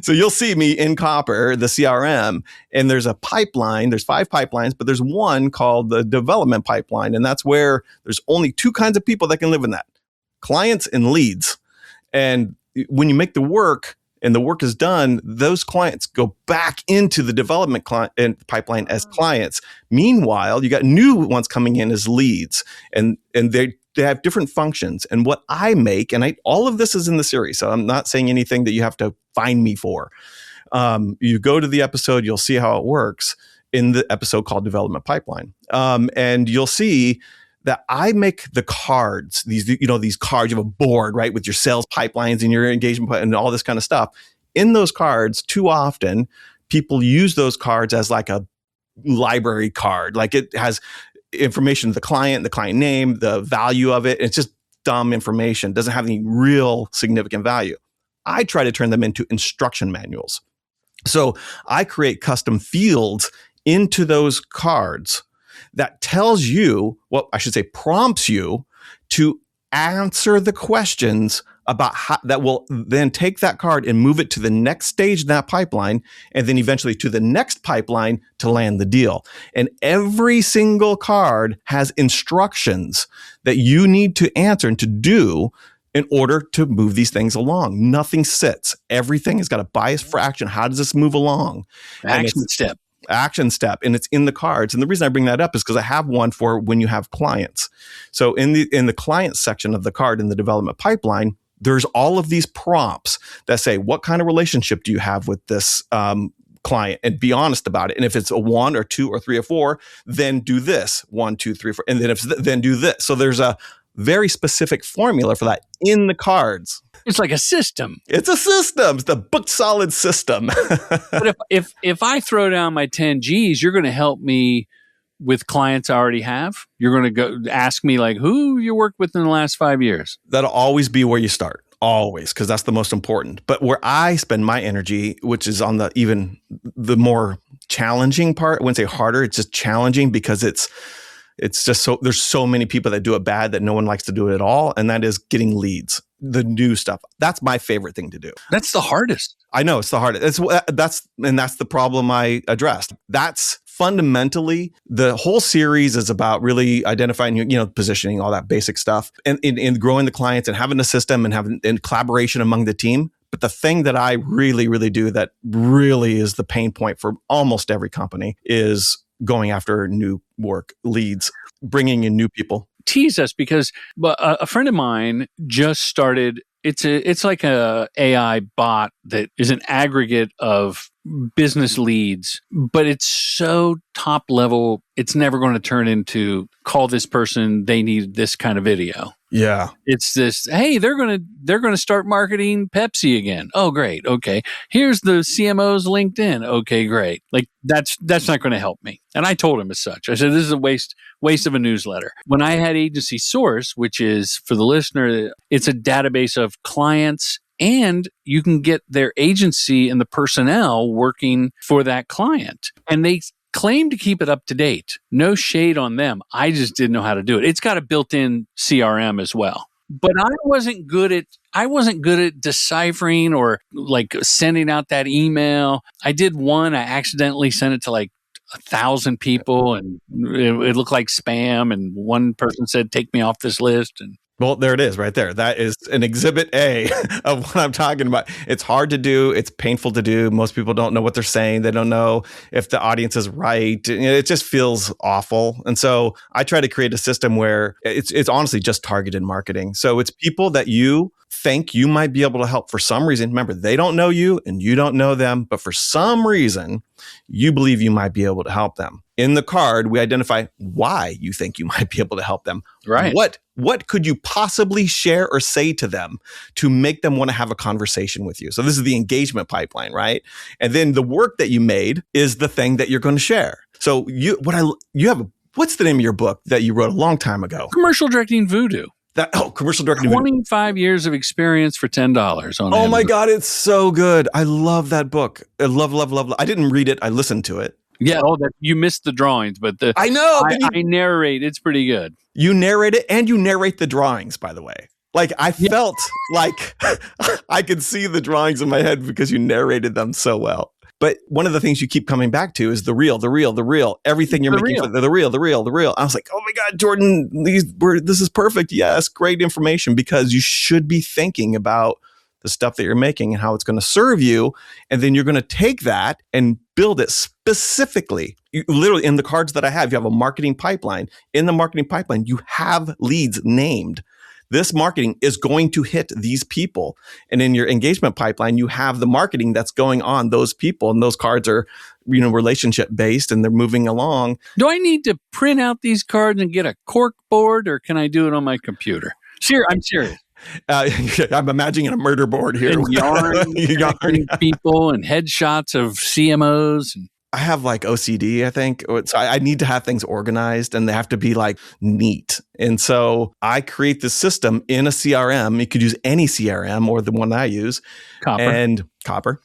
So you'll see me in Copper, the CRM, and there's a pipeline. There's 5 pipelines, but there's one called the development pipeline. And that's where there's only 2 kinds of people that can live in that: clients and leads. And when you make the work and the work is done, those clients go back into the development pipeline as clients. Meanwhile, you got new ones coming in as leads, and they have different functions. And what I make, and all of this is in the series, so I'm not saying anything that you have to find me for. You go to the episode, you'll see how it works in the episode called Development Pipeline. And you'll see that I make the cards, these cards, you have a board, right, with your sales pipelines and your engagement and all this kind of stuff. In those cards, too often, people use those cards as like a library card. Like it has information of the client name, the value of it. It's just dumb information. It doesn't have any real significant value. I try to turn them into instruction manuals. So I create custom fields into those cards that tells you, prompts you to answer the questions about how that will then take that card and move it to the next stage in that pipeline, and then eventually to the next pipeline to land the deal. And every single card has instructions that you need to answer and to do in order to move these things along. Nothing sits. Everything has got a bias for action. How does this move along? Action step. action step, and it's in the cards. And the reason I bring that up is because I have one for when you have clients. So in the client section of the card in the development pipeline, there's all of these prompts that say, what kind of relationship do you have with this client, and be honest about it. And if it's a 1 or 2 or 3 or 4, then do this 1, 2, 3, 4, and then then do this. So there's a very specific formula for that in the cards. It's like a system. It's a system. It's the book solid system. But if I throw down my 10 G's, you're going to help me with clients I already have. You're going to go ask me like, who you worked with in the last 5 years. That'll always be where you start. Always, because that's the most important. But where I spend my energy, which is on the more challenging part, I wouldn't say harder, it's just challenging because it's just there's so many people that do it bad that no one likes to do it at all. And that is getting leads, the new stuff. That's my favorite thing to do. That's the hardest. I know it's the hardest. That's the problem I addressed. That's fundamentally, the whole series is about really identifying, positioning, all that basic stuff, and in growing the clients and having a system and having collaboration among the team. But the thing that I really, really do that really is the pain point for almost every company is going after new work, leads, bringing in new people. Tease us, because a friend of mine just started. It's like a AI bot that is an aggregate of business leads, but it's so top level. It's never going to turn into call this person. They need this kind of video. Yeah. It's this, hey, they're going to start marketing Pepsi again. Oh, great. Okay. Here's the CMO's LinkedIn. Okay, great. Like that's not going to help me. And I told him as such. I said, this is a waste of a newsletter. When I had Agency Source, which is, for the listener, it's a database of clients, and you can get their agency and the personnel working for that client. And they claim to keep it up to date. No shade on them. I just didn't know how to do it. It's got a built-in CRM as well. But I wasn't good at deciphering or like sending out that email. I did one. I accidentally sent it to like 1,000 people, and it looked like spam. And one person said, "Take me off this list." And well, there it is right there. That is an exhibit A of what I'm talking about. It's hard to do. It's painful to do. Most people don't know what they're saying. They don't know if the audience is right. It just feels awful. And so I try to create a system where it's honestly just targeted marketing. So it's people that you think you might be able to help for some reason. Remember, they don't know you and you don't know them, but for some reason, you believe you might be able to help them. In the card, we identify why you think you might be able to help them. Right. What could you possibly share or say to them to make them want to have a conversation with you? So this is the engagement pipeline, right? And then the work that you made is the thing that you're going to share. So what's the name of your book that you wrote a long time ago? Commercial Directing Voodoo. Commercial Directing. 25 years of experience for $10 on Oh Amazon. my God, it's so good. I love that book. I love. I didn't read it. I listened to it. Yeah, you missed the drawings, but I know. I narrate. It's pretty good. You narrate it, and you narrate the drawings, by the way. Like I felt like I could see the drawings in my head because you narrated them so well. But one of the things you keep coming back to is the real. Everything you're making, the real. I was like, oh my God, Jordan, this is perfect. Yes, great information, because you should be thinking about the stuff that you're making and how it's going to serve you. And then you're going to take that and build it specifically. Literally in the cards that I have, you have a marketing pipeline. In the marketing pipeline, you have leads named. This marketing is going to hit these people. And in your engagement pipeline, you have the marketing that's going on those people. And those cards are, relationship based, and they're moving along. Do I need to print out these cards and get a cork board, or can I do it on my computer? I'm serious. I'm imagining a murder board here. And yarn people and headshots of CMOs. I have like OCD, I think. So I need to have things organized, and they have to be like neat. And so I create this system in a CRM. You could use any CRM or the one I use. Copper.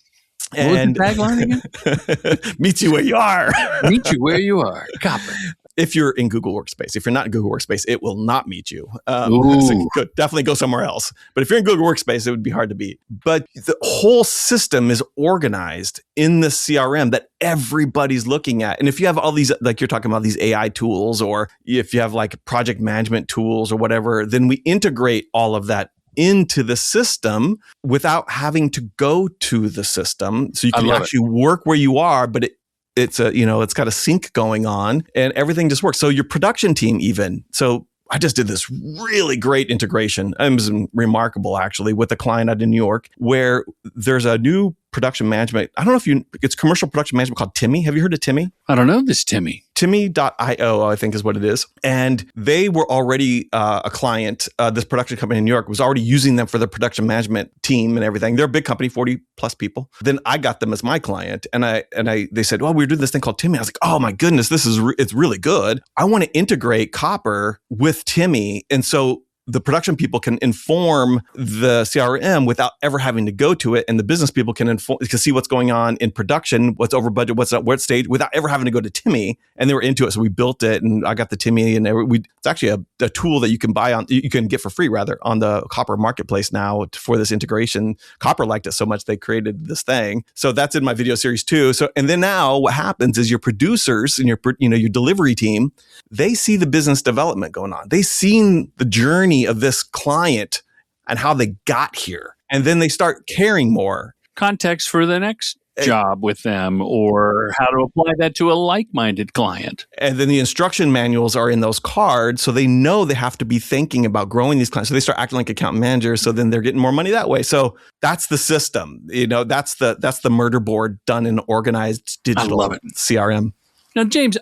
What was the tagline again? Meet you where you are. Meet you where you are. Copper. If you're in Google Workspace. If you're not in Google Workspace, it will not meet you. So definitely go somewhere else. But if you're in Google Workspace, it would be hard to beat. But the whole system is organized in the CRM that everybody's looking at. And if you have all these, like you're talking about these AI tools, or if you have like project management tools or whatever, then we integrate all of that into the system without having to go to the system. So you can actually work where you are, but it's got a sync going on and everything just works. So your production team even, so I just did this really great integration. It was remarkable, actually, with a client out in New York where there's a new production management. I don't know if it's commercial production management called Timmy. Have you heard of Timmy? I don't know this Timmy. Timmy.io, I think is what it is. And they were already a client. This production company in New York was already using them for their production management team and everything. They're a big company, 40 plus people. Then I got them as my client. And they said, well, we're doing this thing called Timmy. I was like, oh my goodness, it's really good. I want to integrate Copper with Timmy. And so the production people can inform the CRM without ever having to go to it. And the business people can see what's going on in production, what's over budget, what's at what stage, without ever having to go to Timmy. And they were into it. So we built it and I got the Timmy and it's actually a tool that you can you can get for free rather on the Copper marketplace now for this integration. Copper liked it so much they created this thing. So that's in my video series too. So, and then now what happens is your producers and your delivery team, they see the business development going on. They've seen the journey of this client and how they got here. And then they start caring more. Context for the next job with them or how to apply that to a like-minded client. And then the instruction manuals are in those cards. So they know they have to be thinking about growing these clients. So they start acting like account managers. So then they're getting more money that way. So that's the system. That's the murder board done in organized digital CRM. Now, James,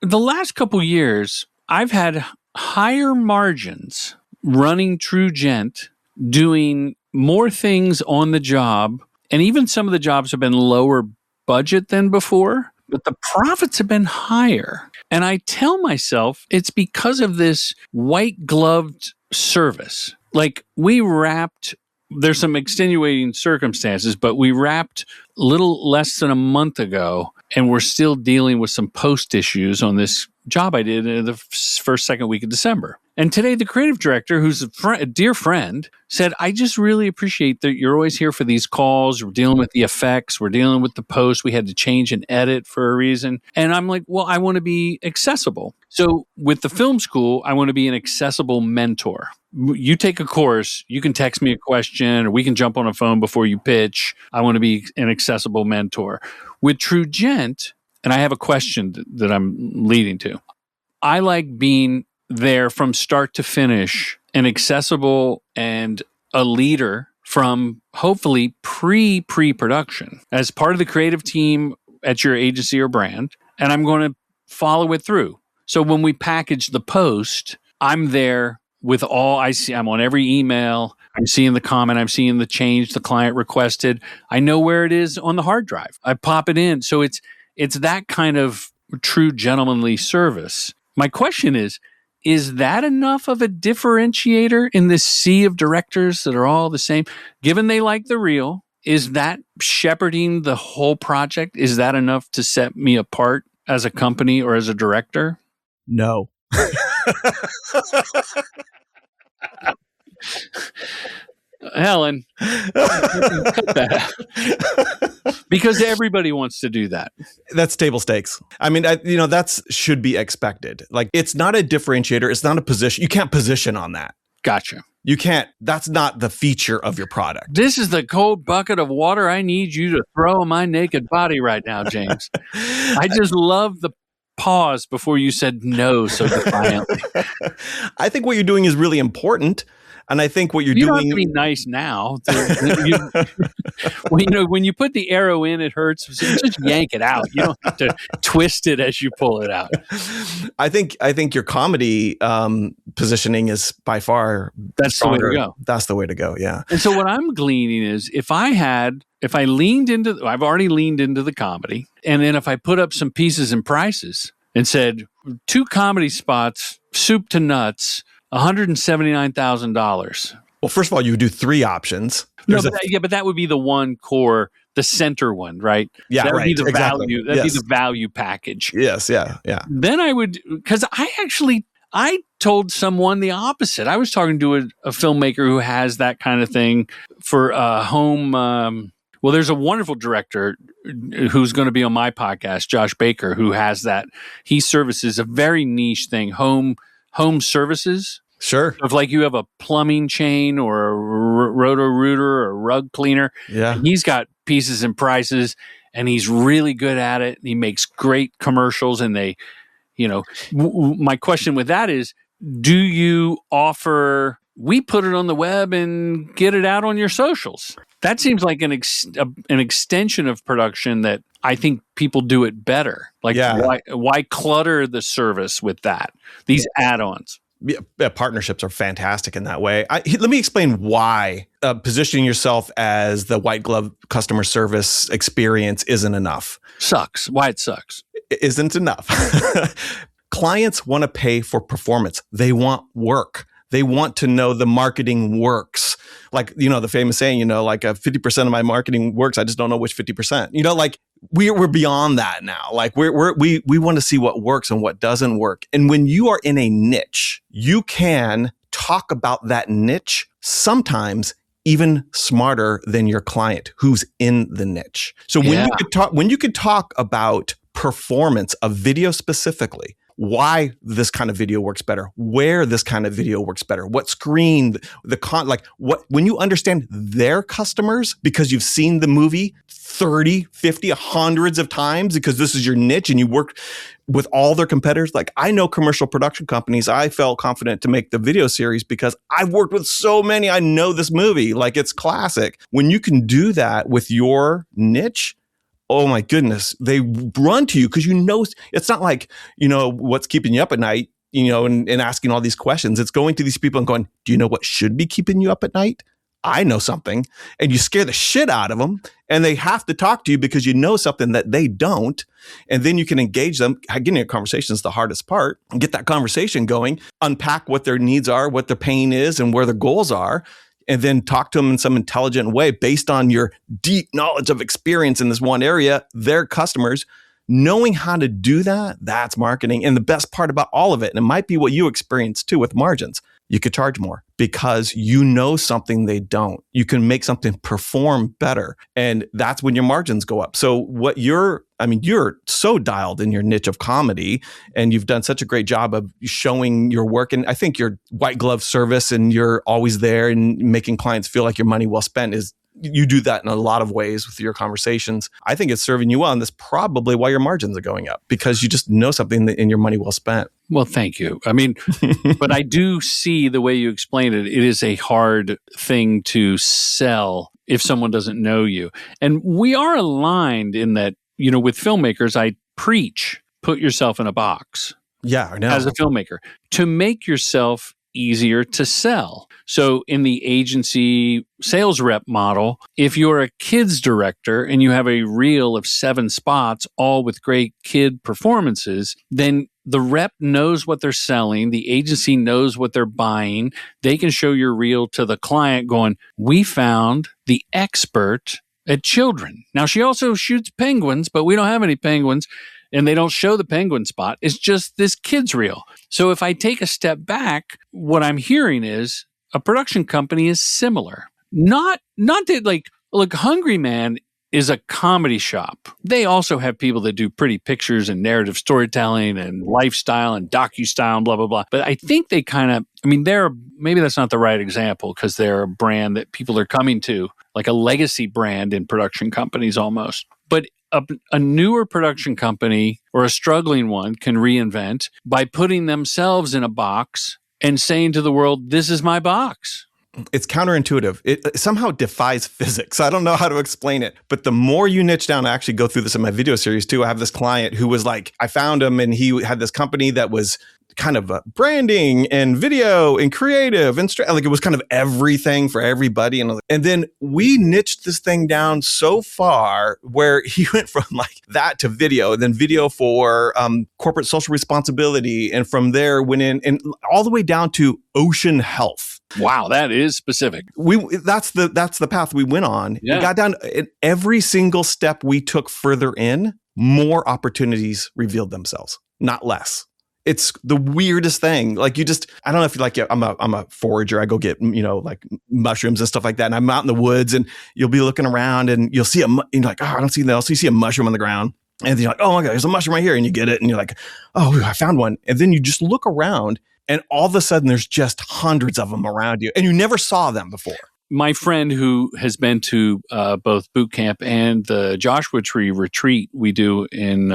the last couple years, I've had higher margins running TrueGent, doing more things on the job, and even some of the jobs have been lower budget than before, but the profits have been higher. And I tell myself it's because of this white-gloved service. Like there's some extenuating circumstances, but we wrapped a little less than a month ago, and we're still dealing with some post issues on this job I did in the second week of December. And today, the creative director, who's a dear friend, said, I just really appreciate that you're always here for these calls. We're dealing with the effects. We're dealing with the post. We had to change an edit for a reason. And I'm like, well, I want to be accessible. So with the film school, I want to be an accessible mentor. You take a course, you can text me a question, or we can jump on a phone before you pitch. I want to be an accessible mentor. With TrueGent, and I have a question that I'm leading to, I like being there from start to finish, and accessible and a leader from hopefully pre-production as part of the creative team at your agency or brand. And I'm going to follow it through. So when we package the post, I'm there with all I see. I'm on every email. I'm seeing the comment. I'm seeing the change the client requested. I know where it is on the hard drive. I pop it in. So it's that kind of true gentlemanly service. My question is that enough of a differentiator in this sea of directors that are all the same? Given they like the real, is that shepherding the whole project? Is that enough to set me apart as a company or as a director? No. Helen, cut that. Because everybody wants to do that. That's table stakes. I mean, that should be expected. Like, it's not a differentiator. It's not a position. You can't position on that. Gotcha. You can't. That's not the feature of your product. This is the cold bucket of water I need you to throw on my naked body right now, James. I just love the pause before you said no so defiantly. I think what you're doing is really important. And I think what you're doing... You don't have to be nice now. When you put the arrow in, it hurts. Just yank it out. You don't have to twist it as you pull it out. I think your comedy positioning is by far stronger. The way to go. That's the way to go, yeah. And so what I'm gleaning is if I leaned into... I've already leaned into the comedy. And then if I put up some pieces and prices and said, 2 comedy spots, soup to nuts... $179,000. Well, first of all, you would do 3 options. But that would be the one core, the center one, right? Yeah, that would right. be the Exactly. value. That'd be the value package. Yes, yeah. Then I would, because I told someone the opposite. I was talking to a filmmaker who has that kind of thing for home. Well, there's a wonderful director who's going to be on my podcast, Josh Baker, who has that. He services a very niche thing, home services. Sure. If like you have a plumbing chain or a roto-rooter or a rug cleaner, yeah, he's got pieces and prices, and he's really good at it. And he makes great commercials, and they, my question with that is, do you offer, we put it on the web and get it out on your socials? That seems like an extension of production that I think people do it better. Like, why clutter the service with that? These add-ons. Yeah, partnerships are fantastic in that way. Let me explain why positioning yourself as the white glove customer service experience isn't enough. Sucks. Why it sucks. It isn't enough. Clients want to pay for performance. They want work. They want to know the marketing works. Like, the famous saying, like 50% of my marketing works. I just don't know which 50%. Like we're beyond that now. Like we want to see what works and what doesn't work. And when you are in a niche, you can talk about that niche sometimes even smarter than your client who's in the niche. So when you could talk about performance of video specifically, why this kind of video works better, where this kind of video works better, what screen, when you understand their customers because you've seen the movie 30, 50, hundreds of times because this is your niche and you work with all their competitors. Like, I know commercial production companies. I felt confident to make the video series because I've worked with so many. I know this movie, like it's classic. When you can do that with your niche, oh my goodness, they run to you because it's not like, what's keeping you up at night, and asking all these questions. It's going to these people and going, do you know what should be keeping you up at night? I know something. And you scare the shit out of them and they have to talk to you because you know something that they don't. And then you can engage them. Getting a conversation is the hardest part. Get that conversation going, unpack what their needs are, what their pain is, and where their goals are. And then talk to them in some intelligent way based on your deep knowledge of experience in this one area, their customers. Knowing how to do that, that's marketing. And the best part about all of it, and it might be what you experience too with margins, you could charge more because you know something they don't. You can make something perform better. And that's when your margins go up. So you're so dialed in your niche of comedy and you've done such a great job of showing your work. And I think your white glove service and you're always there and making clients feel like your money well spent you do that in a lot of ways with your conversations. I think it's serving you well. And that's probably why your margins are going up because you just know something in your money well spent. Well, thank you. But I do see the way you explained it. It is a hard thing to sell if someone doesn't know you. And we are aligned in that, with filmmakers, I preach, put yourself in a box. Yeah, I know. As a filmmaker, to make yourself easier to sell. So in the agency sales rep model, if you're a kids director and you have a reel of 7 spots, all with great kid performances, then the rep knows what they're selling. The agency knows what they're buying. They can show your reel to the client going, we found the expert at children. Now, she also shoots penguins, but we don't have any penguins. And they don't show the penguin spot. It's just this kid's reel. So if I take a step back, what I'm hearing is a production company is similar. Not that look, Hungry Man is a comedy shop. They also have people that do pretty pictures and narrative storytelling and lifestyle and docu-style and blah, blah, blah. But I think they kind of, maybe that's not the right example because they're a brand that people are coming to, like a legacy brand in production companies almost. But a newer production company or a struggling one can reinvent by putting themselves in a box and saying to the world, this is my box. It's counterintuitive. It somehow defies physics. I don't know how to explain it. But the more you niche down, I actually go through this in my video series too. I have this client who was like, I found him and he had this company that was kind of branding and video and creative and like it was kind of everything for everybody. And then we niched this thing down so far where he went from like that to video, and then video for corporate social responsibility. And from there went in and all the way down to ocean health. Wow, that is specific. That's the path we went on. Yeah. We got down and every single step we took further in, more opportunities revealed themselves, not less. It's the weirdest thing. Like I don't know if you like, I'm a forager. I go get, like mushrooms and stuff like that. And I'm out in the woods and you'll be looking around and you'll see you're like, oh, I don't see anything else. So you see a mushroom on the ground and then you're like, oh my God, there's a mushroom right here. And you get it and you're like, oh, I found one. And then you just look around and all of a sudden there's just hundreds of them around you and you never saw them before. my friend who has been to both boot camp and the Joshua Tree retreat we do in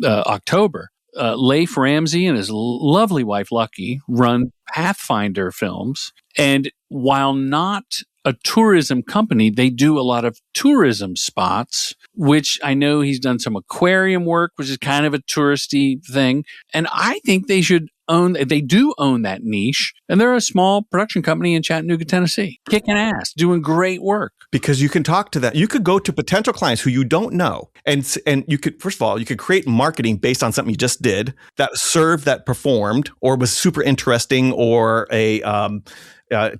October, Leif Ramsey and his lovely wife, Lucky, run Pathfinder Films. And while not a tourism company, they do a lot of tourism spots, which I know he's done some aquarium work, which is kind of a touristy thing. And I think they do own that niche. And they're a small production company in Chattanooga, Tennessee, kicking ass, doing great work. Because you can talk to them. You could go to potential clients who you don't know. And you could, first of all, you could create marketing based on something you just did that served, that performed, or was super interesting, or a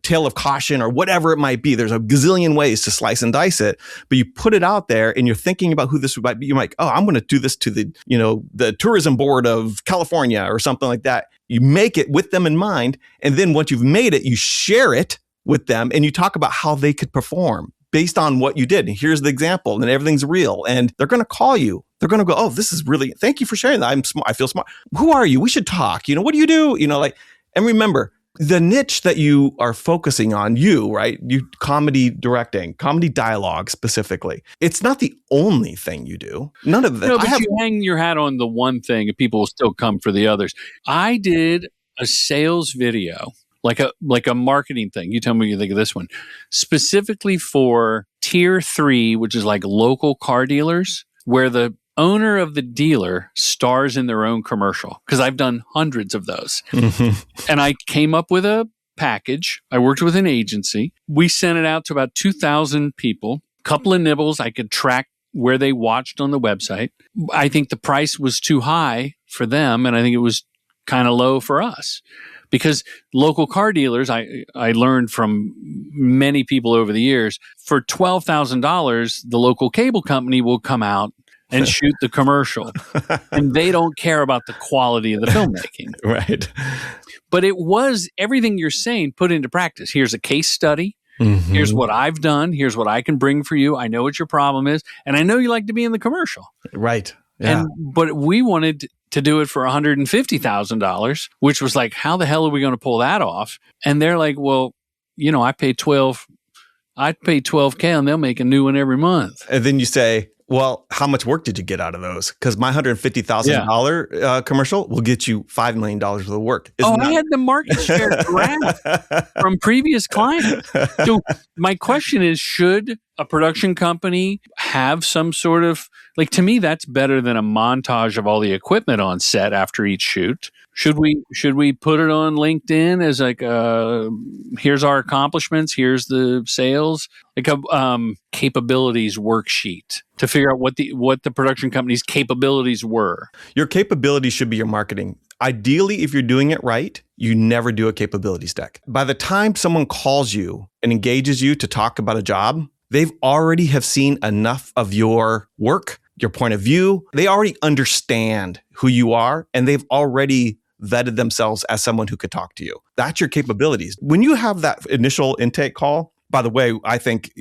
tale of caution, or whatever it might be. There's a gazillion ways to slice and dice it, but you put it out there and you're thinking about who this might be. You're like, oh, I'm going to do this to the tourism board of California or something like that. You make it with them in mind. And then once you've made it, you share it with them and you talk about how they could perform based on what you did. And here's the example, and everything's real. And they're going to call you. They're going to go, oh, this is really, thank you for sharing that. I feel smart. Who are you? We should talk. What do you do? And remember, the niche that you are focusing on, right? You comedy directing, comedy dialogue specifically. It's not the only thing you do. None of that. No, but you hang your hat on the one thing and people will still come for the others. I did a sales video, like a marketing thing. You tell me what you think of this one. Specifically for tier 3, which is like local car dealers, where the owner of the dealer stars in their own commercial, because I've done hundreds of those. Mm-hmm. And I came up with a package. I worked with an agency. We sent it out to about 2,000 people. Couple of nibbles. I could track where they watched on the website. I think the price was too high for them, and I think it was kind of low for us. Because local car dealers, I learned from many people over the years, for $12,000, the local cable company will come out and shoot the commercial. And they don't care about the quality of the filmmaking. Right. But it was everything you're saying put into practice. Here's a case study. Mm-hmm. Here's what I've done. Here's what I can bring for you. I know what your problem is. And I know you like to be in the commercial. Right. Yeah. But we wanted to do it for $150,000, which was like, how the hell are we going to pull that off? And they're like, well, I pay $12K and they'll make a new one every month. And then you say, well, how much work did you get out of those? Because my $150,000 commercial will get you $5 million worth of work. I had the market share graph from previous clients. So my question is, should a production company have some sort of, to me, that's better than a montage of all the equipment on set after each shoot. Should we put it on LinkedIn as like here's our accomplishments, here's the sales, like a capabilities worksheet to figure out what the production company's capabilities were? Your capabilities should be your marketing. Ideally, if you're doing it right, you never do a capabilities deck. By the time someone calls you and engages you to talk about a job, they've already have seen enough of your work, your point of view. They already understand who you are, and they've already vetted themselves as someone who could talk to you. That's your capabilities. When you have that initial intake call, by the way, I think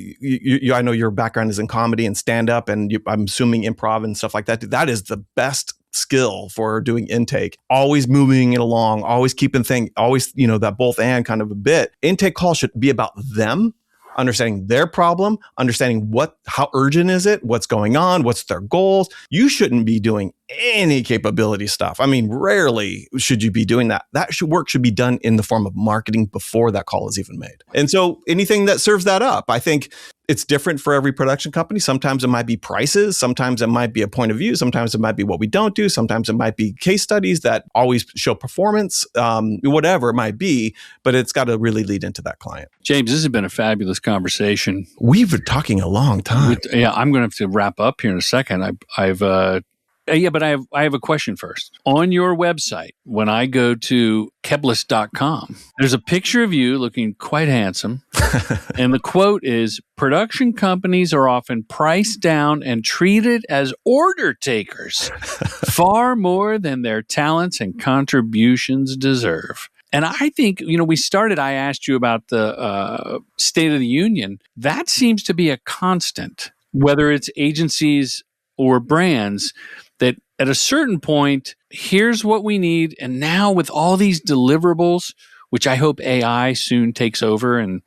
I know your background is in comedy and stand-up, and I'm assuming improv and stuff like that. That is the best skill for doing intake. Always moving it along, always keeping things, always, that both and kind of a bit. Intake call should be about them, understanding their problem, understanding how urgent is it, what's going on, what's their goals. You shouldn't be doing any capability stuff. I mean, rarely should you be doing that. Work should be done in the form of marketing before that call is even made. And so anything that serves that up, I think it's different for every production company. Sometimes it might be prices. Sometimes it might be a point of view. Sometimes it might be what we don't do. Sometimes it might be case studies that always show performance, whatever it might be, but it's got to really lead into that client. James, this has been a fabulous conversation. We've been talking a long time. I'm going to have to wrap up here in a second. But I have a question first. On your website, when I go to Keblas.com, there's a picture of you looking quite handsome. And the quote is, production companies are often priced down and treated as order takers, far more than their talents and contributions deserve. And I think, I asked you about the State of the Union. That seems to be a constant, whether it's agencies or brands, that at a certain point, here's what we need. And now with all these deliverables, which I hope AI soon takes over and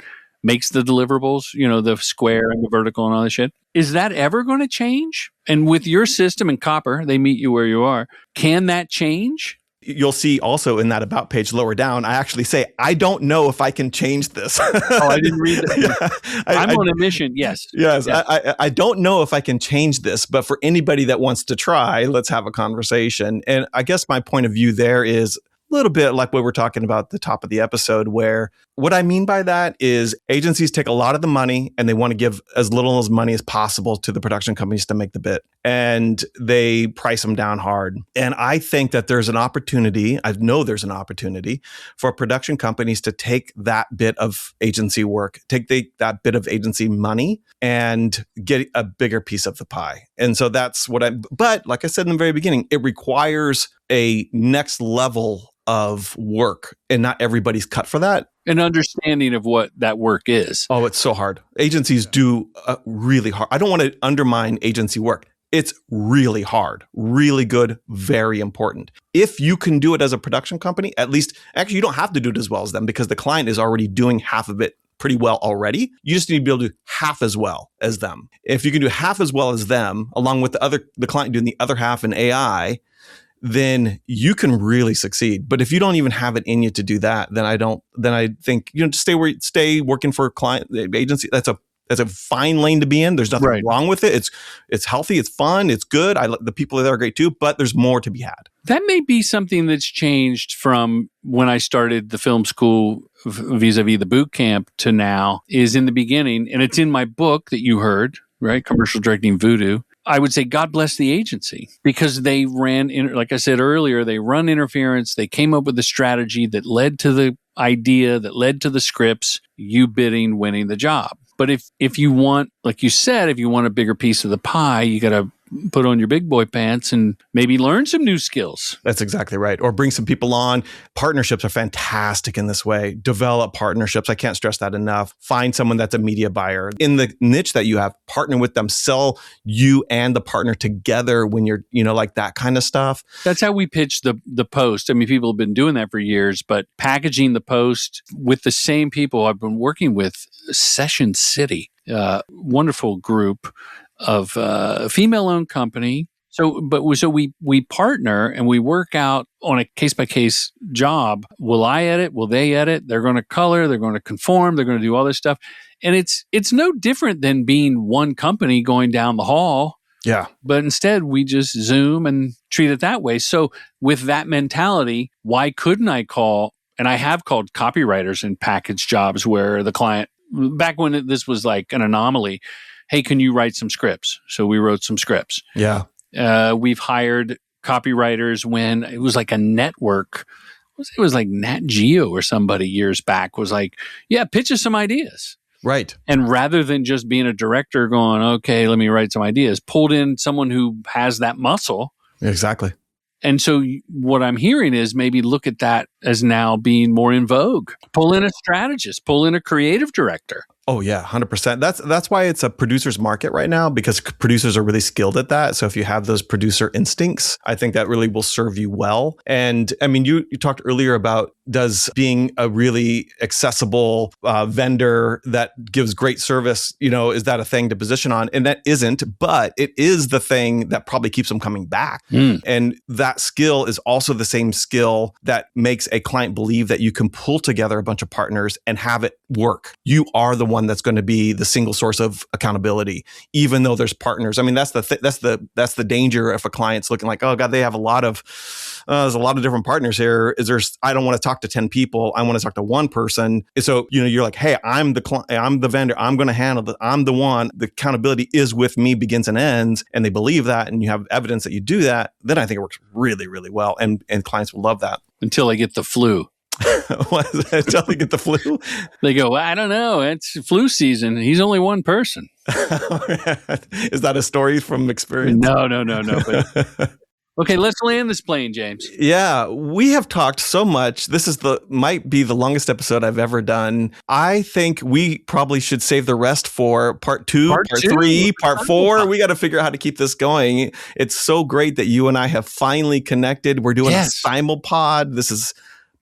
makes the deliverables, the square and the vertical and all that shit. Is that ever going to change? And with your system and Copper, they meet you where you are. Can that change? You'll see also in that about page lower down, I actually say, I don't know if I can change this. I didn't read that. Yeah. I'm on a mission. Yes. Yes. I don't know if I can change this, but for anybody that wants to try, let's have a conversation. And I guess my point of view there is a little bit like what we're talking about at the top of the episode, where what I mean by that is agencies take a lot of the money and they want to give as little as money as possible to the production companies to make the bit. And they price them down hard. And I think that there's an opportunity, I know there's an opportunity for production companies to take that bit of agency work, take that bit of agency money and get a bigger piece of the pie. And so that's but like I said in the very beginning, it requires a next level of work, and not everybody's cut for that. An understanding of what that work is. Oh, it's so hard. Agencies do really hard. I don't want to undermine agency work. It's really hard, really good, very important. If you can do it as a production company, at least, actually, you don't have to do it as well as them because the client is already doing half of it pretty well already. You just need to be able to do half as well as them. If you can do half as well as them, along with the client doing the other half in AI, then you can really succeed. But if you don't even have it in you to do that, then I think, stay working for a client agency. That's a fine lane to be in. There's nothing wrong with it. It's healthy. It's fun. It's good. The people there are great too, but there's more to be had. That may be something that's changed from when I started the film school vis-a-vis the boot camp to now. Is in the beginning, and it's in my book that you heard, right? Commercial Directing Voodoo. I would say God bless the agency because they like I said earlier, they run interference. They came up with a strategy that led to the idea, that led to the scripts, you bidding, winning the job. But if you want, like you said, if you want a bigger piece of the pie, you got to put on your big boy pants and maybe learn some new skills. That's exactly right. Or bring some people on. Partnerships are fantastic in this way. Develop partnerships. I can't stress that enough. Find someone that's a media buyer. In the niche that you have, partner with them. Sell you and the partner together when you're, like that kind of stuff. That's how we pitch the post. I mean, people have been doing that for years, but packaging the post with the same people I've been working with, Session City, wonderful group of female-owned company. So we partner and we work out on a case-by-case job. Will I edit? Will they edit? They're going to color. They're going to conform. They're going to do all this stuff. And it's no different than being one company going down the hall. Yeah. But instead, we just Zoom and treat it that way. So with that mentality, why couldn't I call, and I have called copywriters in package jobs where the client, back when this was like an anomaly, hey, can you write some scripts? So we wrote some scripts. Yeah. We've hired copywriters when it was like a network. It was like Nat Geo or somebody years back was like, yeah, pitch us some ideas. Right. And rather than just being a director going, okay, let me write some ideas, pulled in someone who has that muscle. Exactly. And so what I'm hearing is maybe look at that as now being more in vogue. Pull in a strategist, pull in a creative director. Oh yeah, 100%. That's why it's a producer's market right now, because producers are really skilled at that. So if you have those producer instincts, I think that really will serve you well. And I mean, you talked earlier about does being a really accessible vendor that gives great service, is that a thing to position on? And that isn't, but it is the thing that probably keeps them coming back. And that skill is also the same skill that makes a client believe that you can pull together a bunch of partners and have it work. You are the one that's going to be the single source of accountability, even though there's partners. I mean, that's the danger if a client's looking like, oh God, they have there's a lot of different partners here. I don't want to talk to 10 people. I want to talk to one person. And so, you're like, hey, I'm the vendor. I'm going to handle that. I'm the one. The accountability is with me, begins and ends. And they believe that, and you have evidence that you do that. Then I think it works really, really well. And clients will love that. Until I get the flu. Until they get the flu? They go, I don't know. It's flu season. He's only one person. Is that a story from experience? No. But, okay, let's land this plane, James. Yeah, we have talked so much. This might be the longest episode I've ever done. I think we probably should save the rest for part 2, part 3, part 4. We got to figure out how to keep this going. It's so great that you and I have finally connected. We're doing a Simulpod. This has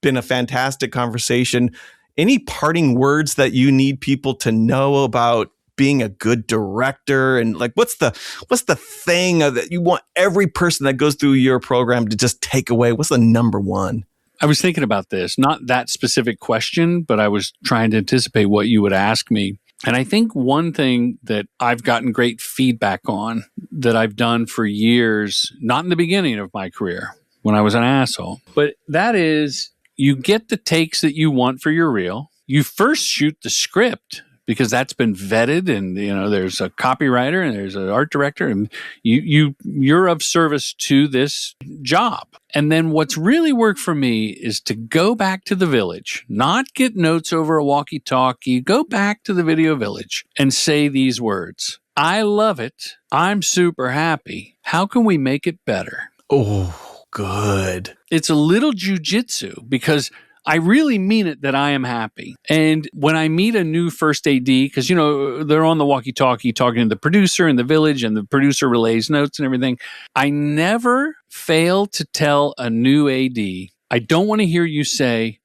been a fantastic conversation. any parting words that you need people to know about being a good director? And like, what's the thing that you want every person that goes through your program to just take away? What's the number one? I was thinking about this, not that specific question, but I was trying to anticipate what you would ask me. And I think one thing that I've gotten great feedback on that I've done for years, not in the beginning of my career when I was an asshole, but that is you get the takes that you want for your reel. You first shoot the script because that's been vetted, and there's a copywriter and there's an art director, and you're of service to this job. And then what's really worked for me is to go back to the village, not get notes over a walkie-talkie, go back to the video village and say these words. I love it. I'm super happy. How can we make it better? Oh, good. It's a little jujitsu because I really mean it that I am happy. And when I meet a new first AD, because, they're on the walkie-talkie talking to the producer in the village, and the producer relays notes and everything, I never fail to tell a new AD, I don't want to hear you say,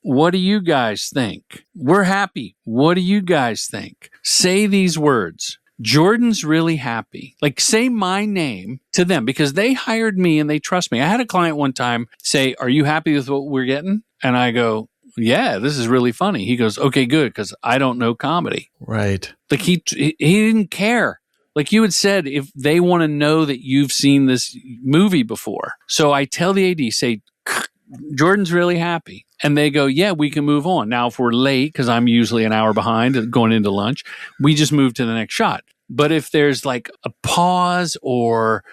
what do you guys think? We're happy. What do you guys think? Say these words. Jordan's really happy. Like, say my name to them because they hired me and they trust me. I had a client one time say, are you happy with what we're getting? And I go, yeah, this is really funny. He goes, okay, good, because I don't know comedy. Right. Like he didn't care. Like you had said, if they want to know that you've seen this movie before. So I tell the AD, say, Jordan's really happy. And they go, yeah, we can move on. Now, if we're late, because I'm usually an hour behind going into lunch, we just move to the next shot. But if there's like a pause or,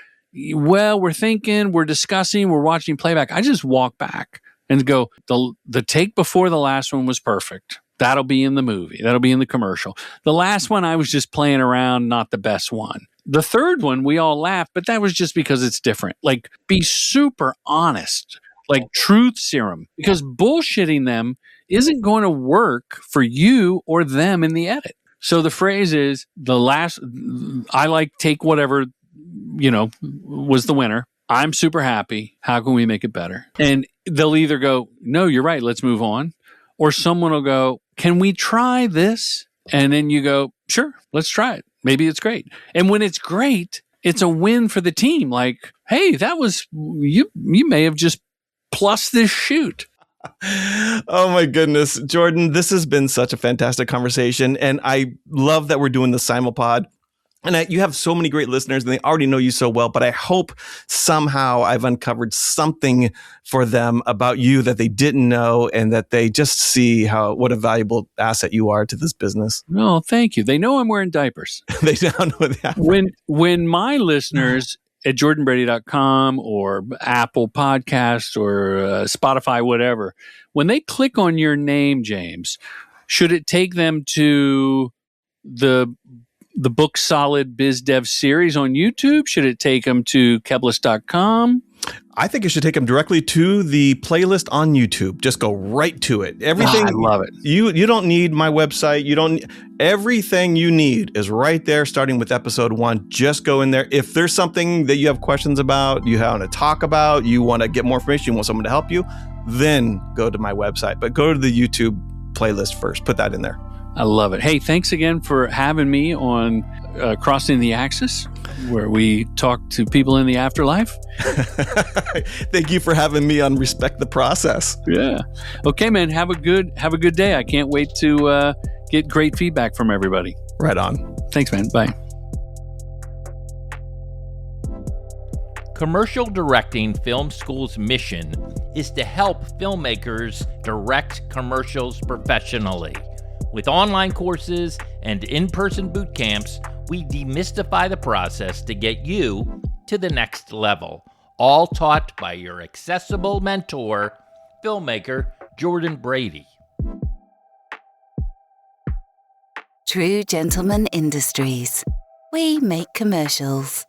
well, we're thinking, we're discussing, we're watching playback, I just walk back and go, the take before the last one was perfect. That'll be in the movie. That'll be in the commercial. The last one, I was just playing around, not the best one. The third one, we all laughed, but that was just because it's different. Like, be super honest, like truth serum, because bullshitting them isn't going to work for you or them in the edit. So the phrase is I like take whatever, was the winner. I'm super happy. How can we make it better? And they'll either go, no, you're right, let's move on. Or someone will go, can we try this? And then you go, sure, let's try it. Maybe it's great. And when it's great, it's a win for the team. Like, hey, that was, you may have just plus this shoot. Oh my goodness, Jordan, this has been such a fantastic conversation. And I love that we're doing the Simulpod. And you have so many great listeners and they already know you so well, but I hope somehow I've uncovered something for them about you that they didn't know and that they just see what a valuable asset you are to this business. No, thank you. They know I'm wearing diapers. They don't know that. When my listeners at jordanbrady.com or Apple Podcasts or Spotify, whatever, when they click on your name, James, should it take them to the Book Solid Biz Dev series on YouTube? Should it take them to Keblas.com? I think it should take them directly to the playlist on YouTube. Just go right to it. Everything. I love it. You don't need my website. Everything you need is right there, starting with episode 1. Just go in there. If there's something that you have questions about, you want to talk about, you want to get more information, you want someone to help you, then go to my website. But go to the YouTube playlist first. Put that in there. I love it. Hey, thanks again for having me on Crossing the Axis, where we talk to people in the afterlife. Thank you for having me on Respect the Process. Yeah. Okay, man. Have a good day. I can't wait to get great feedback from everybody. Right on. Thanks, man. Bye. Commercial Directing Film School's mission is to help filmmakers direct commercials professionally. With online courses and in-person boot camps, we demystify the process to get you to the next level, all taught by your accessible mentor, filmmaker Jordan Brady. True Gentleman Industries. We make commercials.